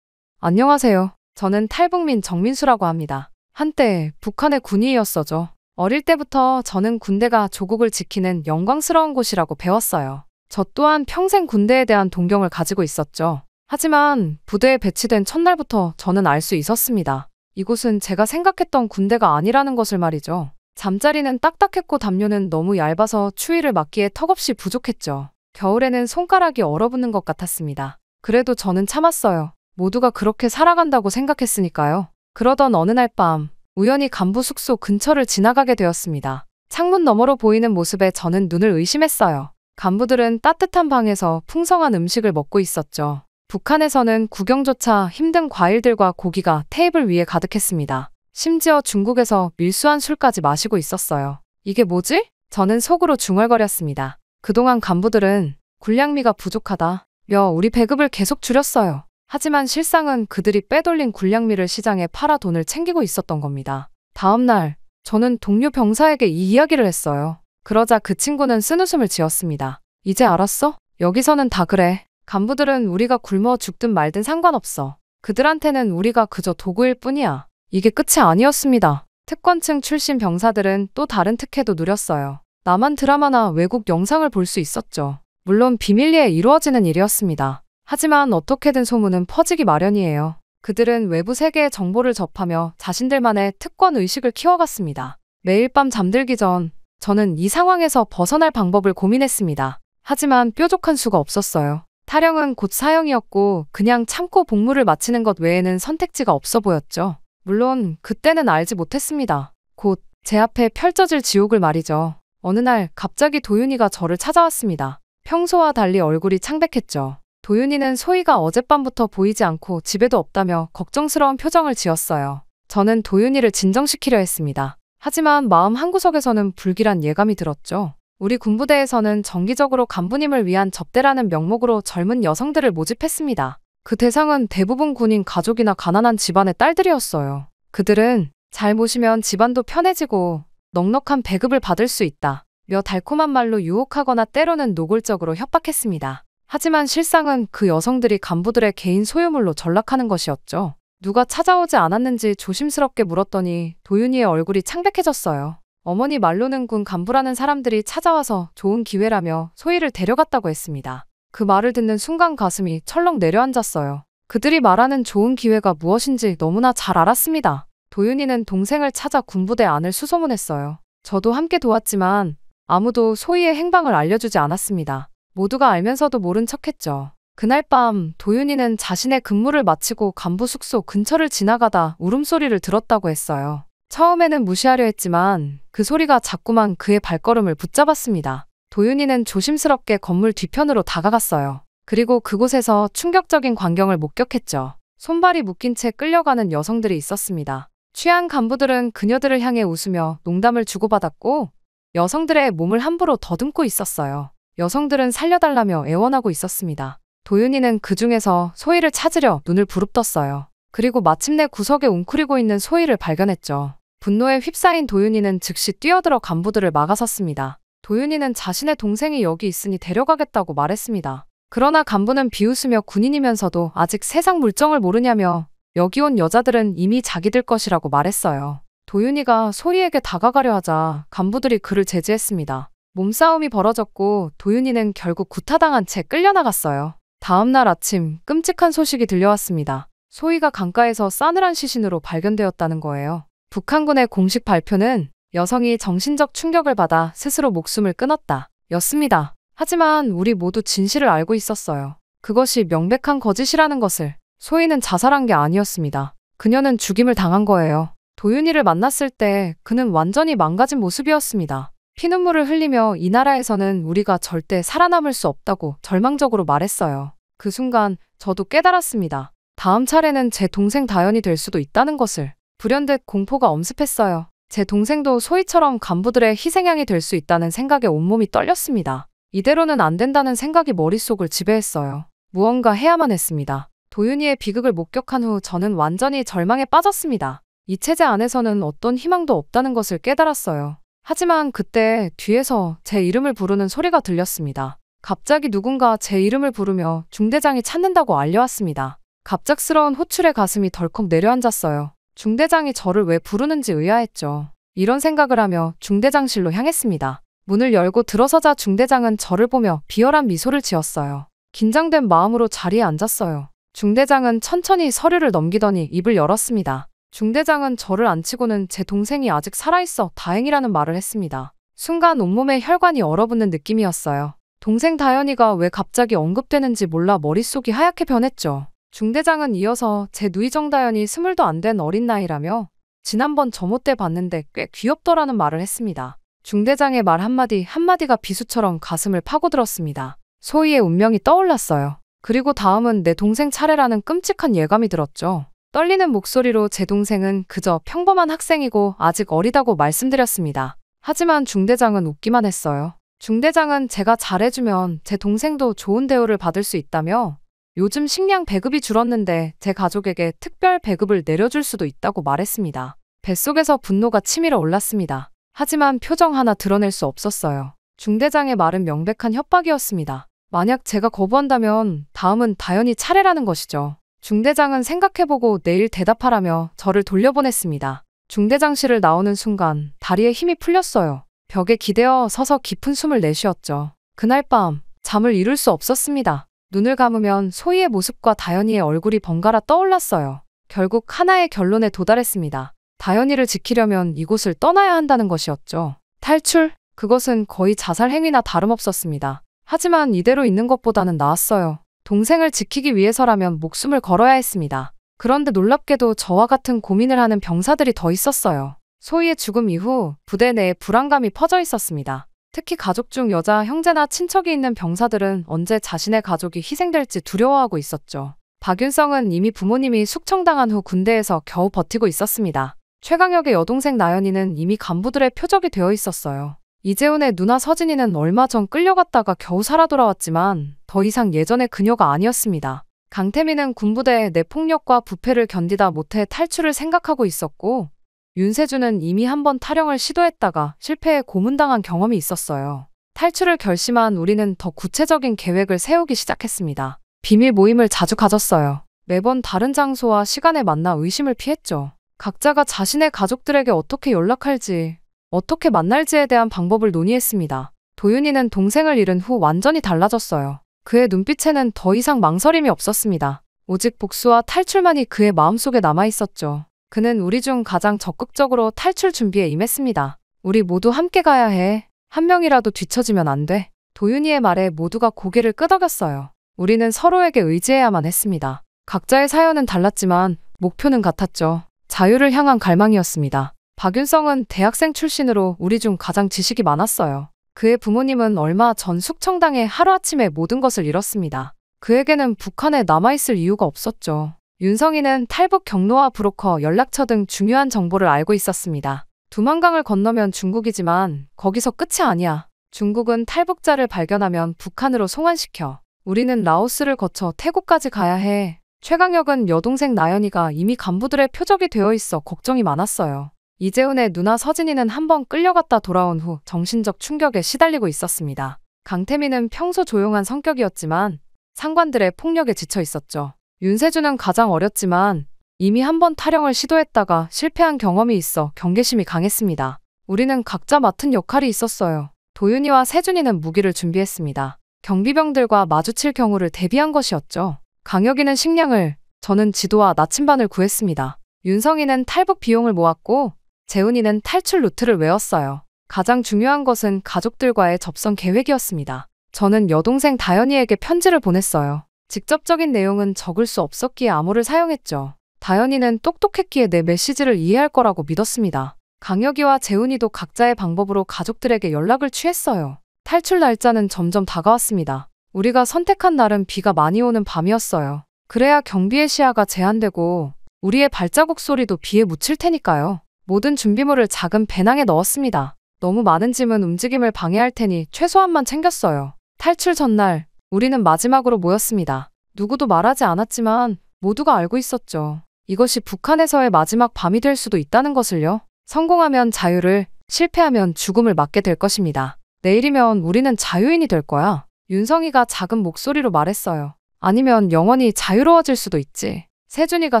안녕하세요. 저는 탈북민 정민수라고 합니다. 한때 북한의 군인이었어죠. 어릴 때부터 저는 군대가 조국을 지키는 영광스러운 곳이라고 배웠어요. 저 또한 평생 군대에 대한 동경을 가지고 있었죠. 하지만 부대에 배치된 첫날부터 저는 알 수 있었습니다. 이곳은 제가 생각했던 군대가 아니라는 것을 말이죠. 잠자리는 딱딱했고 담요는 너무 얇아서 추위를 막기에 턱없이 부족했죠. 겨울에는 손가락이 얼어붙는 것 같았습니다. 그래도 저는 참았어요. 모두가 그렇게 살아간다고 생각했으니까요. 그러던 어느 날 밤, 우연히 간부 숙소 근처를 지나가게 되었습니다. 창문 너머로 보이는 모습에 저는 눈을 의심했어요. 간부들은 따뜻한 방에서 풍성한 음식을 먹고 있었죠. 북한에서는 구경조차 힘든 과일들과 고기가 테이블 위에 가득했습니다. 심지어 중국에서 밀수한 술까지 마시고 있었어요. 이게 뭐지? 저는 속으로 중얼거렸습니다. 그동안 간부들은 군량미가 부족하다며 우리 배급을 계속 줄였어요. 하지만 실상은 그들이 빼돌린 군량미를 시장에 팔아 돈을 챙기고 있었던 겁니다. 다음 날 저는 동료 병사에게 이 이야기를 했어요. 그러자 그 친구는 쓴웃음을 지었습니다. 이제 알았어? 여기서는 다 그래. 간부들은 우리가 굶어 죽든 말든 상관없어. 그들한테는 우리가 그저 도구일 뿐이야. 이게 끝이 아니었습니다. 특권층 출신 병사들은 또 다른 특혜도 누렸어요. 남한 드라마나 외국 영상을 볼 수 있었죠. 물론 비밀리에 이루어지는 일이었습니다. 하지만 어떻게든 소문은 퍼지기 마련이에요. 그들은 외부 세계의 정보를 접하며 자신들만의 특권 의식을 키워갔습니다. 매일 밤 잠들기 전 저는 이 상황에서 벗어날 방법을 고민했습니다. 하지만 뾰족한 수가 없었어요. 탈영은 곧 사형이었고 그냥 참고 복무를 마치는 것 외에는 선택지가 없어 보였죠. 물론 그때는 알지 못했습니다. 곧 제 앞에 펼쳐질 지옥을 말이죠. 어느 날 갑자기 도윤이가 저를 찾아왔습니다. 평소와 달리 얼굴이 창백했죠. 도윤이는 소희가 어젯밤부터 보이지 않고 집에도 없다며 걱정스러운 표정을 지었어요. 저는 도윤이를 진정시키려 했습니다. 하지만 마음 한구석에서는 불길한 예감이 들었죠. 우리 군부대에서는 정기적으로 간부님을 위한 접대라는 명목으로 젊은 여성들을 모집했습니다. 그 대상은 대부분 군인 가족이나 가난한 집안의 딸들이었어요. 그들은 잘 모시면 집안도 편해지고 넉넉한 배급을 받을 수 있다 며 달콤한 말로 유혹하거나 때로는 노골적으로 협박했습니다. 하지만 실상은 그 여성들이 간부들의 개인 소유물로 전락하는 것이었죠. 누가 찾아오지 않았는지 조심스럽게 물었더니 도윤이의 얼굴이 창백해졌어요. 어머니 말로는 군 간부라는 사람들이 찾아와서 좋은 기회라며 소희를 데려갔다고 했습니다. 그 말을 듣는 순간 가슴이 철렁 내려앉았어요. 그들이 말하는 좋은 기회가 무엇인지 너무나 잘 알았습니다. 도윤이는 동생을 찾아 군부대 안을 수소문했어요. 저도 함께 도왔지만 아무도 소희의 행방을 알려주지 않았습니다. 모두가 알면서도 모른 척했죠. 그날 밤 도윤이는 자신의 근무를 마치고 간부 숙소 근처를 지나가다 울음소리를 들었다고 했어요. 처음에는 무시하려 했지만 그 소리가 자꾸만 그의 발걸음을 붙잡았습니다. 도윤이는 조심스럽게 건물 뒤편으로 다가갔어요. 그리고 그곳에서 충격적인 광경을 목격했죠. 손발이 묶인 채 끌려가는 여성들이 있었습니다. 취한 간부들은 그녀들을 향해 웃으며 농담을 주고받았고 여성들의 몸을 함부로 더듬고 있었어요. 여성들은 살려달라며 애원하고 있었습니다. 도윤이는 그 중에서 소희를 찾으려 눈을 부릅떴어요. 그리고 마침내 구석에 웅크리고 있는 소희를 발견했죠. 분노에 휩싸인 도윤이는 즉시 뛰어들어 간부들을 막아섰습니다. 도윤이는 자신의 동생이 여기 있으니 데려가겠다고 말했습니다. 그러나 간부는 비웃으며 군인이면서도 아직 세상 물정을 모르냐며 여기 온 여자들은 이미 자기들 것이라고 말했어요. 도윤이가 소희에게 다가가려 하자 간부들이 그를 제지했습니다. 몸싸움이 벌어졌고 도윤이는 결국 구타당한 채 끌려나갔어요. 다음 날 아침 끔찍한 소식이 들려왔습니다. 소희가 강가에서 싸늘한 시신으로 발견되었다는 거예요. 북한군의 공식 발표는 여성이 정신적 충격을 받아 스스로 목숨을 끊었다 였습니다. 하지만 우리 모두 진실을 알고 있었어요. 그것이 명백한 거짓이라는 것을. 소희는 자살한 게 아니었습니다. 그녀는 죽임을 당한 거예요. 도윤이를 만났을 때 그는 완전히 망가진 모습이었습니다. 피눈물을 흘리며 이 나라에서는 우리가 절대 살아남을 수 없다고 절망적으로 말했어요. 그 순간 저도 깨달았습니다. 다음 차례는 제 동생 다연이 될 수도 있다는 것을. 불현듯 공포가 엄습했어요. 제 동생도 소희처럼 간부들의 희생양이 될 수 있다는 생각에 온몸이 떨렸습니다. 이대로는 안 된다는 생각이 머릿속을 지배했어요. 무언가 해야만 했습니다. 도윤이의 비극을 목격한 후 저는 완전히 절망에 빠졌습니다. 이 체제 안에서는 어떤 희망도 없다는 것을 깨달았어요. 하지만 그때 뒤에서 제 이름을 부르는 소리가 들렸습니다. 갑자기 누군가 제 이름을 부르며 중대장이 찾는다고 알려왔습니다. 갑작스러운 호출에 가슴이 덜컥 내려앉았어요. 중대장이 저를 왜 부르는지 의아했죠. 이런 생각을 하며 중대장실로 향했습니다. 문을 열고 들어서자 중대장은 저를 보며 비열한 미소를 지었어요. 긴장된 마음으로 자리에 앉았어요. 중대장은 천천히 서류를 넘기더니 입을 열었습니다. 중대장은 저를 앉히고는 제 동생이 아직 살아있어 다행이라는 말을 했습니다. 순간 온몸에 혈관이 얼어붙는 느낌이었어요. 동생 다현이가 왜 갑자기 언급되는지 몰라 머릿속이 하얗게 변했죠. 중대장은 이어서 제 누이 정다현이 20도 안 된 어린 나이라며 지난번 점호 때 봤는데 꽤 귀엽더라는 말을 했습니다. 중대장의 말 한마디가 비수처럼 가슴을 파고들었습니다. 소희의 운명이 떠올랐어요. 그리고 다음은 내 동생 차례라는 끔찍한 예감이 들었죠. 떨리는 목소리로 제 동생은 그저 평범한 학생이고 아직 어리다고 말씀드렸습니다. 하지만 중대장은 웃기만 했어요. 중대장은 제가 잘해주면 제 동생도 좋은 대우를 받을 수 있다며 요즘 식량 배급이 줄었는데 제 가족에게 특별 배급을 내려줄 수도 있다고 말했습니다. 뱃속에서 분노가 치밀어 올랐습니다. 하지만 표정 하나 드러낼 수 없었어요. 중대장의 말은 명백한 협박이었습니다. 만약 제가 거부한다면 다음은 다현이 차례라는 것이죠. 중대장은 생각해보고 내일 대답하라며 저를 돌려보냈습니다. 중대장실을 나오는 순간 다리에 힘이 풀렸어요. 벽에 기대어 서서 깊은 숨을 내쉬었죠. 그날 밤 잠을 이룰 수 없었습니다. 눈을 감으면 소희의 모습과 다현이의 얼굴이 번갈아 떠올랐어요. 결국 하나의 결론에 도달했습니다. 다현이를 지키려면 이곳을 떠나야 한다는 것이었죠. 탈출? 그것은 거의 자살 행위나 다름없었습니다. 하지만 이대로 있는 것보다는 나았어요. 동생을 지키기 위해서라면 목숨을 걸어야 했습니다. 그런데 놀랍게도 저와 같은 고민을 하는 병사들이 더 있었어요. 소희의 죽음 이후 부대 내에 불안감이 퍼져 있었습니다. 특히 가족 중 여자 형제나 친척이 있는 병사들은 언제 자신의 가족이 희생될지 두려워하고 있었죠. 박윤성은 이미 부모님이 숙청당한 후 군대에서 겨우 버티고 있었습니다. 최강혁의 여동생 나연이는 이미 간부들의 표적이 되어 있었어요. 이재훈의 누나 서진이는 얼마 전 끌려갔다가 겨우 살아 돌아왔지만 더 이상 예전의 그녀가 아니었습니다. 강태민은 군부대의 내폭력과 부패를 견디다 못해 탈출을 생각하고 있었고 윤세주는 이미 한번 탈영을 시도했다가 실패해 고문당한 경험이 있었어요. 탈출을 결심한 우리는 더 구체적인 계획을 세우기 시작했습니다. 비밀 모임을 자주 가졌어요. 매번 다른 장소와 시간에 만나 의심을 피했죠. 각자가 자신의 가족들에게 어떻게 연락할지, 어떻게 만날지에 대한 방법을 논의했습니다. 도윤이는 동생을 잃은 후 완전히 달라졌어요. 그의 눈빛에는 더 이상 망설임이 없었습니다. 오직 복수와 탈출만이 그의 마음속에 남아있었죠. 그는 우리 중 가장 적극적으로 탈출 준비에 임했습니다. 우리 모두 함께 가야 해. 한 명이라도 뒤처지면 안 돼. 도윤이의 말에 모두가 고개를 끄덕였어요. 우리는 서로에게 의지해야만 했습니다. 각자의 사연은 달랐지만 목표는 같았죠. 자유를 향한 갈망이었습니다. 박윤성은 대학생 출신으로 우리 중 가장 지식이 많았어요. 그의 부모님은 얼마 전 숙청당해 하루아침에 모든 것을 잃었습니다. 그에게는 북한에 남아있을 이유가 없었죠. 윤성이는 탈북 경로와 브로커, 연락처 등 중요한 정보를 알고 있었습니다. 두만강을 건너면 중국이지만 거기서 끝이 아니야. 중국은 탈북자를 발견하면 북한으로 송환시켜. 우리는 라오스를 거쳐 태국까지 가야 해. 최강혁은 여동생 나연이가 이미 간부들의 표적이 되어 있어 걱정이 많았어요. 이재훈의 누나 서진이는 한번 끌려갔다 돌아온 후 정신적 충격에 시달리고 있었습니다. 강태민은 평소 조용한 성격이었지만 상관들의 폭력에 지쳐 있었죠. 윤세주는 가장 어렸지만 이미 한번 탈영을 시도했다가 실패한 경험이 있어 경계심이 강했습니다. 우리는 각자 맡은 역할이 있었어요. 도윤이와 세준이는 무기를 준비했습니다. 경비병들과 마주칠 경우를 대비한 것이었죠. 강혁이는 식량을, 저는 지도와 나침반을 구했습니다. 윤성이는 탈북 비용을 모았고 재훈이는 탈출 루트를 외웠어요. 가장 중요한 것은 가족들과의 접선 계획이었습니다. 저는 여동생 다현이에게 편지를 보냈어요. 직접적인 내용은 적을 수 없었기에 암호를 사용했죠. 다현이는 똑똑했기에 내 메시지를 이해할 거라고 믿었습니다. 강혁이와 재훈이도 각자의 방법으로 가족들에게 연락을 취했어요. 탈출 날짜는 점점 다가왔습니다. 우리가 선택한 날은 비가 많이 오는 밤이었어요. 그래야 경비의 시야가 제한되고 우리의 발자국 소리도 비에 묻힐 테니까요. 모든 준비물을 작은 배낭에 넣었습니다. 너무 많은 짐은 움직임을 방해할 테니 최소한만 챙겼어요. 탈출 전날 우리는 마지막으로 모였습니다. 누구도 말하지 않았지만 모두가 알고 있었죠. 이것이 북한에서의 마지막 밤이 될 수도 있다는 것을요. 성공하면 자유를, 실패하면 죽음을 맞게 될 것입니다. 내일이면 우리는 자유인이 될 거야. 윤성이가 작은 목소리로 말했어요. 아니면 영원히 자유로워질 수도 있지. 세준이가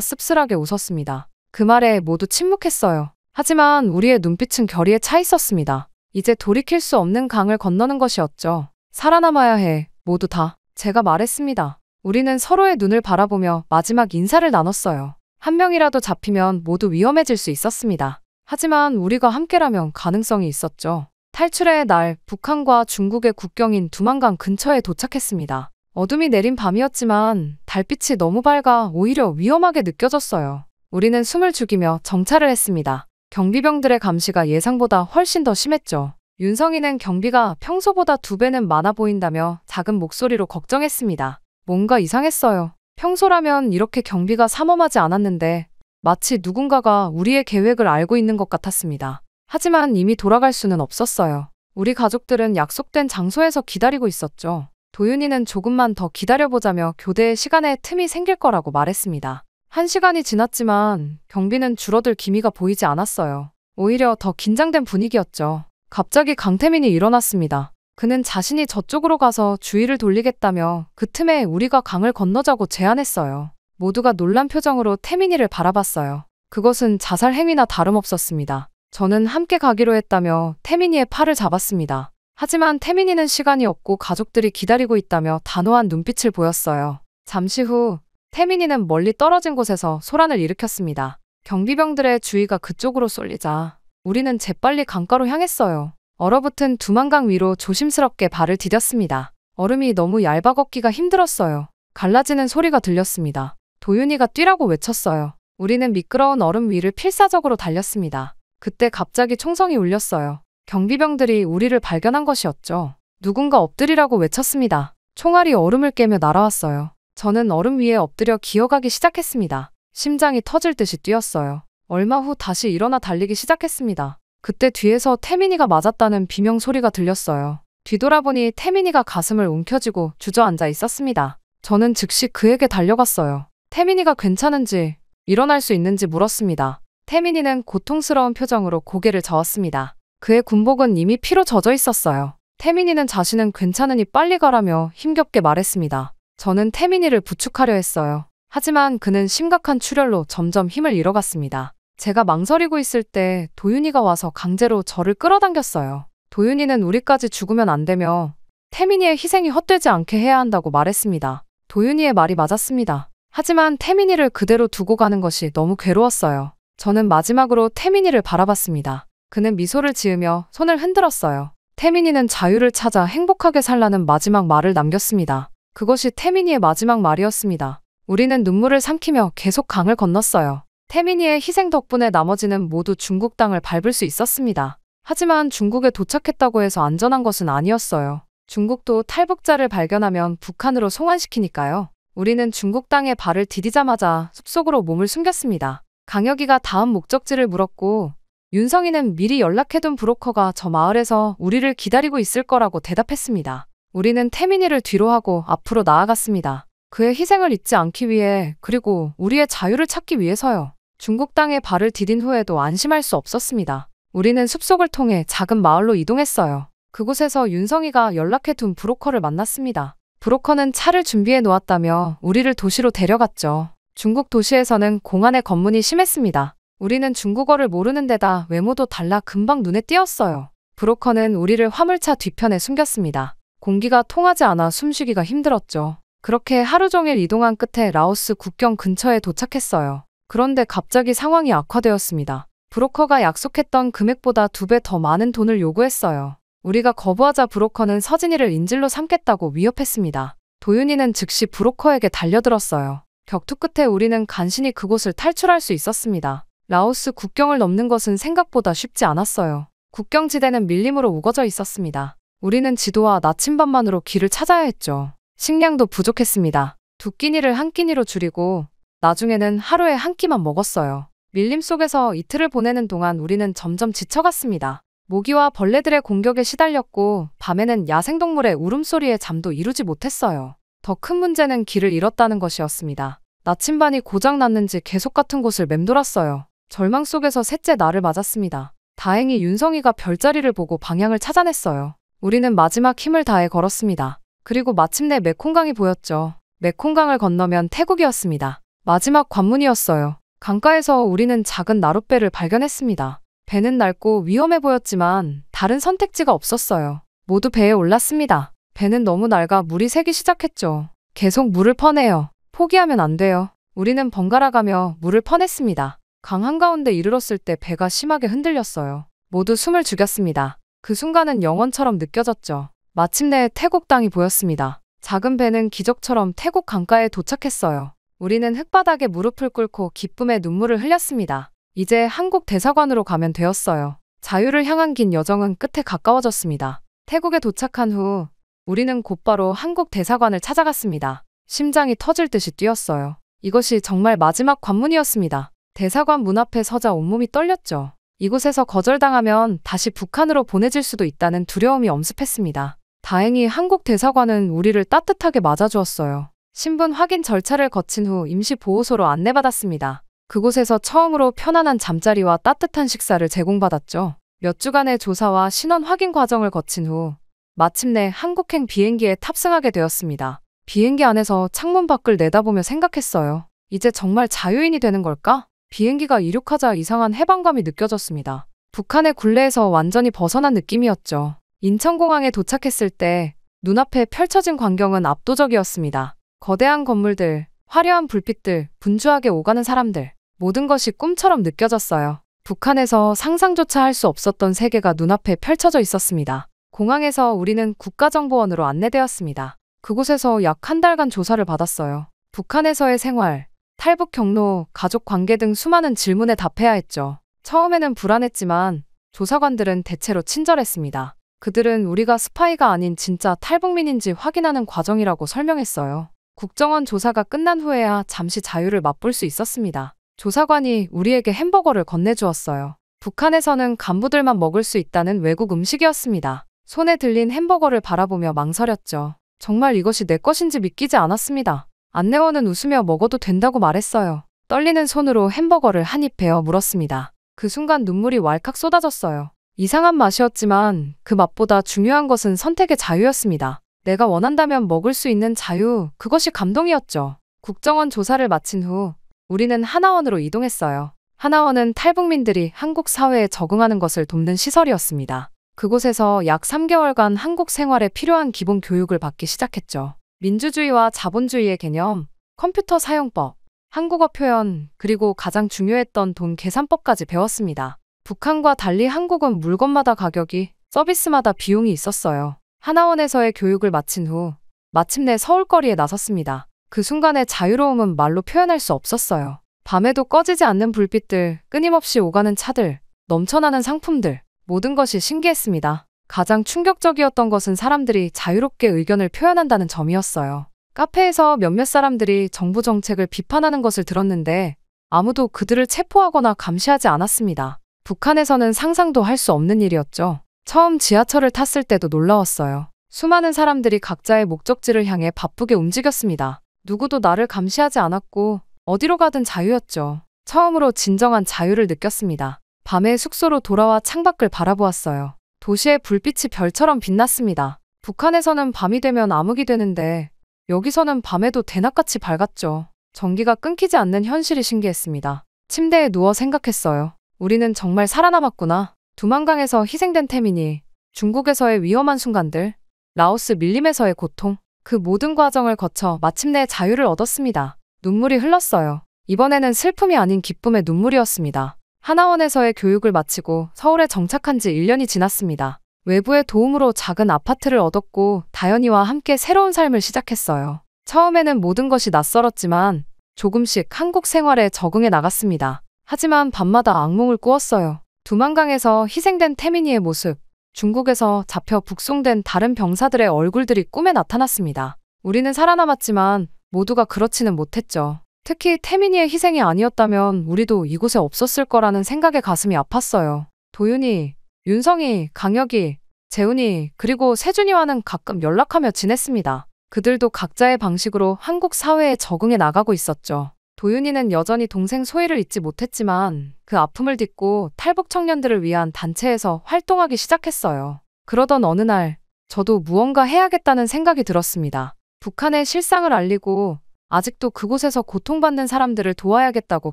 씁쓸하게 웃었습니다. 그 말에 모두 침묵했어요. 하지만 우리의 눈빛은 결의에 차 있었습니다. 이제 돌이킬 수 없는 강을 건너는 것이었죠. 살아남아야 해. 모두 다. 제가 말했습니다. 우리는 서로의 눈을 바라보며 마지막 인사를 나눴어요. 한 명이라도 잡히면 모두 위험해질 수 있었습니다. 하지만 우리가 함께라면 가능성이 있었죠. 탈출의 날, 북한과 중국의 국경인 두만강 근처에 도착했습니다. 어둠이 내린 밤이었지만 달빛이 너무 밝아 오히려 위험하게 느껴졌어요. 우리는 숨을 죽이며 정찰을 했습니다. 경비병들의 감시가 예상보다 훨씬 더 심했죠. 윤성이는 경비가 평소보다 2배는 많아 보인다며 작은 목소리로 걱정했습니다. 뭔가 이상했어요. 평소라면 이렇게 경비가 삼엄하지 않았는데 마치 누군가가 우리의 계획을 알고 있는 것 같았습니다. 하지만 이미 돌아갈 수는 없었어요. 우리 가족들은 약속된 장소에서 기다리고 있었죠. 도윤이는 조금만 더 기다려보자며 교대의 시간에 틈이 생길 거라고 말했습니다. 1시간이 지났지만 경비는 줄어들 기미가 보이지 않았어요. 오히려 더 긴장된 분위기였죠. 갑자기 강태민이 일어났습니다. 그는 자신이 저쪽으로 가서 주의를 돌리겠다며 그 틈에 우리가 강을 건너자고 제안했어요. 모두가 놀란 표정으로 태민이를 바라봤어요. 그것은 자살 행위나 다름없었습니다. 저는 함께 가기로 했다며 태민이의 팔을 잡았습니다. 하지만 태민이는 시간이 없고 가족들이 기다리고 있다며 단호한 눈빛을 보였어요. 잠시 후 태민이는 멀리 떨어진 곳에서 소란을 일으켰습니다. 경비병들의 주의가 그쪽으로 쏠리자 우리는 재빨리 강가로 향했어요. 얼어붙은 두만강 위로 조심스럽게 발을 디뎠습니다. 얼음이 너무 얇아 걷기가 힘들었어요. 갈라지는 소리가 들렸습니다. 도윤이가 뛰라고 외쳤어요. 우리는 미끄러운 얼음 위를 필사적으로 달렸습니다. 그때 갑자기 총성이 울렸어요. 경비병들이 우리를 발견한 것이었죠. 누군가 엎드리라고 외쳤습니다. 총알이 얼음을 깨며 날아왔어요. 저는 얼음 위에 엎드려 기어가기 시작했습니다. 심장이 터질 듯이 뛰었어요. 얼마 후 다시 일어나 달리기 시작했습니다. 그때 뒤에서 태민이가 맞았다는 비명 소리가 들렸어요. 뒤돌아보니 태민이가 가슴을 움켜쥐고 주저앉아 있었습니다. 저는 즉시 그에게 달려갔어요. 태민이가 괜찮은지, 일어날 수 있는지 물었습니다. 태민이는 고통스러운 표정으로 고개를 저었습니다. 그의 군복은 이미 피로 젖어 있었어요. 태민이는 자신은 괜찮으니 빨리 가라며 힘겹게 말했습니다. 저는 태민이를 부축하려 했어요. 하지만 그는 심각한 출혈로 점점 힘을 잃어갔습니다. 제가 망설이고 있을 때 도윤이가 와서 강제로 저를 끌어당겼어요. 도윤이는 우리까지 죽으면 안 되며 태민이의 희생이 헛되지 않게 해야 한다고 말했습니다. 도윤이의 말이 맞았습니다. 하지만 태민이를 그대로 두고 가는 것이 너무 괴로웠어요. 저는 마지막으로 태민이를 바라봤습니다. 그는 미소를 지으며 손을 흔들었어요. 태민이는 자유를 찾아 행복하게 살라는 마지막 말을 남겼습니다. 그것이 태민이의 마지막 말이었습니다. 우리는 눈물을 삼키며 계속 강을 건넜어요. 태민이의 희생 덕분에 나머지는 모두 중국 땅을 밟을 수 있었습니다. 하지만 중국에 도착했다고 해서 안전한 것은 아니었어요. 중국도 탈북자를 발견하면 북한으로 송환시키니까요. 우리는 중국 땅에 발을 디디자마자 숲속으로 몸을 숨겼습니다. 강혁이가 다음 목적지를 물었고 윤성이는 미리 연락해둔 브로커가 저 마을에서 우리를 기다리고 있을 거라고 대답했습니다. 우리는 태민이를 뒤로 하고 앞으로 나아갔습니다. 그의 희생을 잊지 않기 위해 그리고 우리의 자유를 찾기 위해서요. 중국 땅에 발을 디딘 후에도 안심할 수 없었습니다. 우리는 숲속을 통해 작은 마을로 이동했어요. 그곳에서 윤성이가 연락해둔 브로커를 만났습니다. 브로커는 차를 준비해 놓았다며 우리를 도시로 데려갔죠. 중국 도시에서는 공안의 검문이 심했습니다. 우리는 중국어를 모르는 데다 외모도 달라 금방 눈에 띄었어요. 브로커는 우리를 화물차 뒤편에 숨겼습니다. 공기가 통하지 않아 숨쉬기가 힘들었죠. 그렇게 하루 종일 이동한 끝에 라오스 국경 근처에 도착했어요. 그런데 갑자기 상황이 악화되었습니다. 브로커가 약속했던 금액보다 2배 더 많은 돈을 요구했어요. 우리가 거부하자 브로커는 서진이를 인질로 삼겠다고 위협했습니다. 도윤이는 즉시 브로커에게 달려들었어요. 격투 끝에 우리는 간신히 그곳을 탈출할 수 있었습니다. 라오스 국경을 넘는 것은 생각보다 쉽지 않았어요. 국경지대는 밀림으로 우거져 있었습니다. 우리는 지도와 나침반만으로 길을 찾아야 했죠. 식량도 부족했습니다. 2끼니를 1끼니로 줄이고 나중에는 하루에 1끼만 먹었어요. 밀림 속에서 이틀을 보내는 동안 우리는 점점 지쳐갔습니다. 모기와 벌레들의 공격에 시달렸고 밤에는 야생동물의 울음소리에 잠도 이루지 못했어요. 더 큰 문제는 길을 잃었다는 것이었습니다. 나침반이 고장났는지 계속 같은 곳을 맴돌았어요. 절망 속에서 셋째 날을 맞았습니다. 다행히 윤성이가 별자리를 보고 방향을 찾아냈어요. 우리는 마지막 힘을 다해 걸었습니다. 그리고 마침내 메콩강이 보였죠. 메콩강을 건너면 태국이었습니다. 마지막 관문이었어요. 강가에서 우리는 작은 나룻배를 발견했습니다. 배는 낡고 위험해 보였지만 다른 선택지가 없었어요. 모두 배에 올랐습니다. 배는 너무 낡아 물이 새기 시작했죠. 계속 물을 퍼내요. 포기하면 안 돼요. 우리는 번갈아가며 물을 퍼냈습니다. 강 한가운데 이르렀을 때 배가 심하게 흔들렸어요. 모두 숨을 죽였습니다. 그 순간은 영원처럼 느껴졌죠. 마침내 태국 땅이 보였습니다. 작은 배는 기적처럼 태국 강가에 도착했어요. 우리는 흙바닥에 무릎을 꿇고 기쁨의 눈물을 흘렸습니다. 이제 한국 대사관으로 가면 되었어요. 자유를 향한 긴 여정은 끝에 가까워졌습니다. 태국에 도착한 후 우리는 곧바로 한국 대사관을 찾아갔습니다. 심장이 터질 듯이 뛰었어요. 이것이 정말 마지막 관문이었습니다. 대사관 문 앞에 서자 온몸이 떨렸죠. 이곳에서 거절당하면 다시 북한으로 보내질 수도 있다는 두려움이 엄습했습니다. 다행히 한국 대사관은 우리를 따뜻하게 맞아주었어요. 신분 확인 절차를 거친 후 임시 보호소로 안내받았습니다. 그곳에서 처음으로 편안한 잠자리와 따뜻한 식사를 제공받았죠. 몇 주간의 조사와 신원 확인 과정을 거친 후 마침내 한국행 비행기에 탑승하게 되었습니다. 비행기 안에서 창문 밖을 내다보며 생각했어요. 이제 정말 자유인이 되는 걸까? 비행기가 이륙하자 이상한 해방감이 느껴졌습니다. 북한의 굴레에서 완전히 벗어난 느낌이었죠. 인천공항에 도착했을 때 눈앞에 펼쳐진 광경은 압도적이었습니다. 거대한 건물들, 화려한 불빛들, 분주하게 오가는 사람들, 모든 것이 꿈처럼 느껴졌어요. 북한에서 상상조차 할 수 없었던 세계가 눈앞에 펼쳐져 있었습니다. 공항에서 우리는 국가정보원으로 안내되었습니다. 그곳에서 약 한 달간 조사를 받았어요. 북한에서의 생활, 탈북 경로, 가족 관계 등 수많은 질문에 답해야 했죠. 처음에는 불안했지만 조사관들은 대체로 친절했습니다. 그들은 우리가 스파이가 아닌 진짜 탈북민인지 확인하는 과정이라고 설명했어요. 국정원 조사가 끝난 후에야 잠시 자유를 맛볼 수 있었습니다. 조사관이 우리에게 햄버거를 건네주었어요. 북한에서는 간부들만 먹을 수 있다는 외국 음식이었습니다. 손에 들린 햄버거를 바라보며 망설였죠. 정말 이것이 내 것인지 믿기지 않았습니다. 안내원은 웃으며 먹어도 된다고 말했어요. 떨리는 손으로 햄버거를 한 입 베어 물었습니다. 그 순간 눈물이 왈칵 쏟아졌어요. 이상한 맛이었지만 그 맛보다 중요한 것은 선택의 자유였습니다. 내가 원한다면 먹을 수 있는 자유, 그것이 감동이었죠. 국정원 조사를 마친 후 우리는 하나원으로 이동했어요. 하나원은 탈북민들이 한국 사회에 적응하는 것을 돕는 시설이었습니다. 그곳에서 약 3개월간 한국 생활에 필요한 기본 교육을 받기 시작했죠. 민주주의와 자본주의의 개념, 컴퓨터 사용법, 한국어 표현, 그리고 가장 중요했던 돈 계산법까지 배웠습니다. 북한과 달리 한국은 물건마다 가격이, 서비스마다 비용이 있었어요. 하나원에서의 교육을 마친 후 마침내 서울거리에 나섰습니다. 그 순간의 자유로움은 말로 표현할 수 없었어요. 밤에도 꺼지지 않는 불빛들, 끊임없이 오가는 차들, 넘쳐나는 상품들, 모든 것이 신기했습니다. 가장 충격적이었던 것은 사람들이 자유롭게 의견을 표현한다는 점이었어요. 카페에서 몇몇 사람들이 정부 정책을 비판하는 것을 들었는데 아무도 그들을 체포하거나 감시하지 않았습니다. 북한에서는 상상도 할 수 없는 일이었죠. 처음 지하철을 탔을 때도 놀라웠어요. 수많은 사람들이 각자의 목적지를 향해 바쁘게 움직였습니다. 누구도 나를 감시하지 않았고 어디로 가든 자유였죠. 처음으로 진정한 자유를 느꼈습니다. 밤에 숙소로 돌아와 창밖을 바라보았어요. 도시의 불빛이 별처럼 빛났습니다. 북한에서는 밤이 되면 암흑이 되는데 여기서는 밤에도 대낮같이 밝았죠. 전기가 끊기지 않는 현실이 신기했습니다. 침대에 누워 생각했어요. 우리는 정말 살아남았구나. 두만강에서 희생된 태민이, 중국에서의 위험한 순간들, 라오스 밀림에서의 고통, 그 모든 과정을 거쳐 마침내 자유를 얻었습니다. 눈물이 흘렀어요. 이번에는 슬픔이 아닌 기쁨의 눈물이었습니다. 하나원에서의 교육을 마치고 서울에 정착한 지 1년이 지났습니다. 외부의 도움으로 작은 아파트를 얻었고 다현이와 함께 새로운 삶을 시작했어요. 처음에는 모든 것이 낯설었지만 조금씩 한국 생활에 적응해 나갔습니다. 하지만 밤마다 악몽을 꾸었어요. 두만강에서 희생된 태민이의 모습, 중국에서 잡혀 북송된 다른 병사들의 얼굴들이 꿈에 나타났습니다. 우리는 살아남았지만 모두가 그렇지는 못했죠. 특히 태민이의 희생이 아니었다면 우리도 이곳에 없었을 거라는 생각에 가슴이 아팠어요. 도윤이, 윤성이, 강혁이, 재훈이, 그리고 세준이와는 가끔 연락하며 지냈습니다. 그들도 각자의 방식으로 한국 사회에 적응해 나가고 있었죠. 도윤이는 여전히 동생 소희를 잊지 못했지만 그 아픔을 딛고 탈북 청년들을 위한 단체에서 활동하기 시작했어요. 그러던 어느 날 저도 무언가 해야겠다는 생각이 들었습니다. 북한의 실상을 알리고 아직도 그곳에서 고통받는 사람들을 도와야겠다고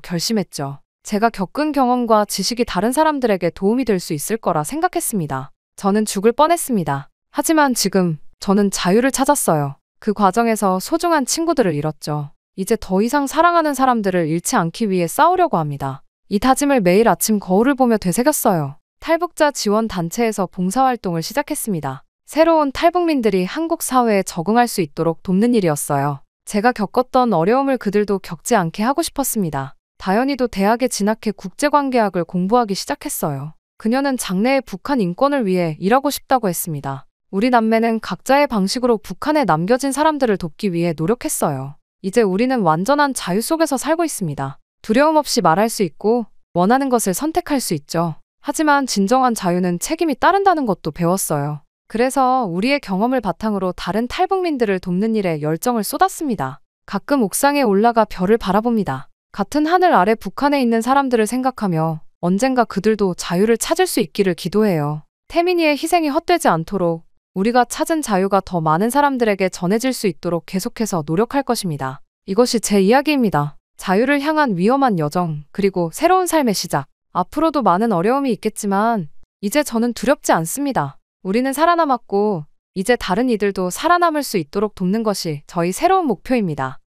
결심했죠. 제가 겪은 경험과 지식이 다른 사람들에게 도움이 될 수 있을 거라 생각했습니다. 저는 죽을 뻔했습니다. 하지만 지금 저는 자유를 찾았어요. 그 과정에서 소중한 친구들을 잃었죠. 이제 더 이상 사랑하는 사람들을 잃지 않기 위해 싸우려고 합니다. 이 다짐을 매일 아침 거울을 보며 되새겼어요. 탈북자 지원 단체에서 봉사활동을 시작했습니다. 새로운 탈북민들이 한국 사회에 적응할 수 있도록 돕는 일이었어요. 제가 겪었던 어려움을 그들도 겪지 않게 하고 싶었습니다. 다현이도 대학에 진학해 국제관계학을 공부하기 시작했어요. 그녀는 장래의 북한 인권을 위해 일하고 싶다고 했습니다. 우리 남매는 각자의 방식으로 북한에 남겨진 사람들을 돕기 위해 노력했어요. 이제 우리는 완전한 자유 속에서 살고 있습니다. 두려움 없이 말할 수 있고 원하는 것을 선택할 수 있죠. 하지만 진정한 자유는 책임이 따른다는 것도 배웠어요. 그래서 우리의 경험을 바탕으로 다른 탈북민들을 돕는 일에 열정을 쏟았습니다. 가끔 옥상에 올라가 별을 바라봅니다. 같은 하늘 아래 북한에 있는 사람들을 생각하며 언젠가 그들도 자유를 찾을 수 있기를 기도해요. 태민이의 희생이 헛되지 않도록 우리가 찾은 자유가 더 많은 사람들에게 전해질 수 있도록 계속해서 노력할 것입니다. 이것이 제 이야기입니다. 자유를 향한 위험한 여정, 그리고 새로운 삶의 시작. 앞으로도 많은 어려움이 있겠지만 이제 저는 두렵지 않습니다. 우리는 살아남았고 이제 다른 이들도 살아남을 수 있도록 돕는 것이 저희 새로운 목표입니다.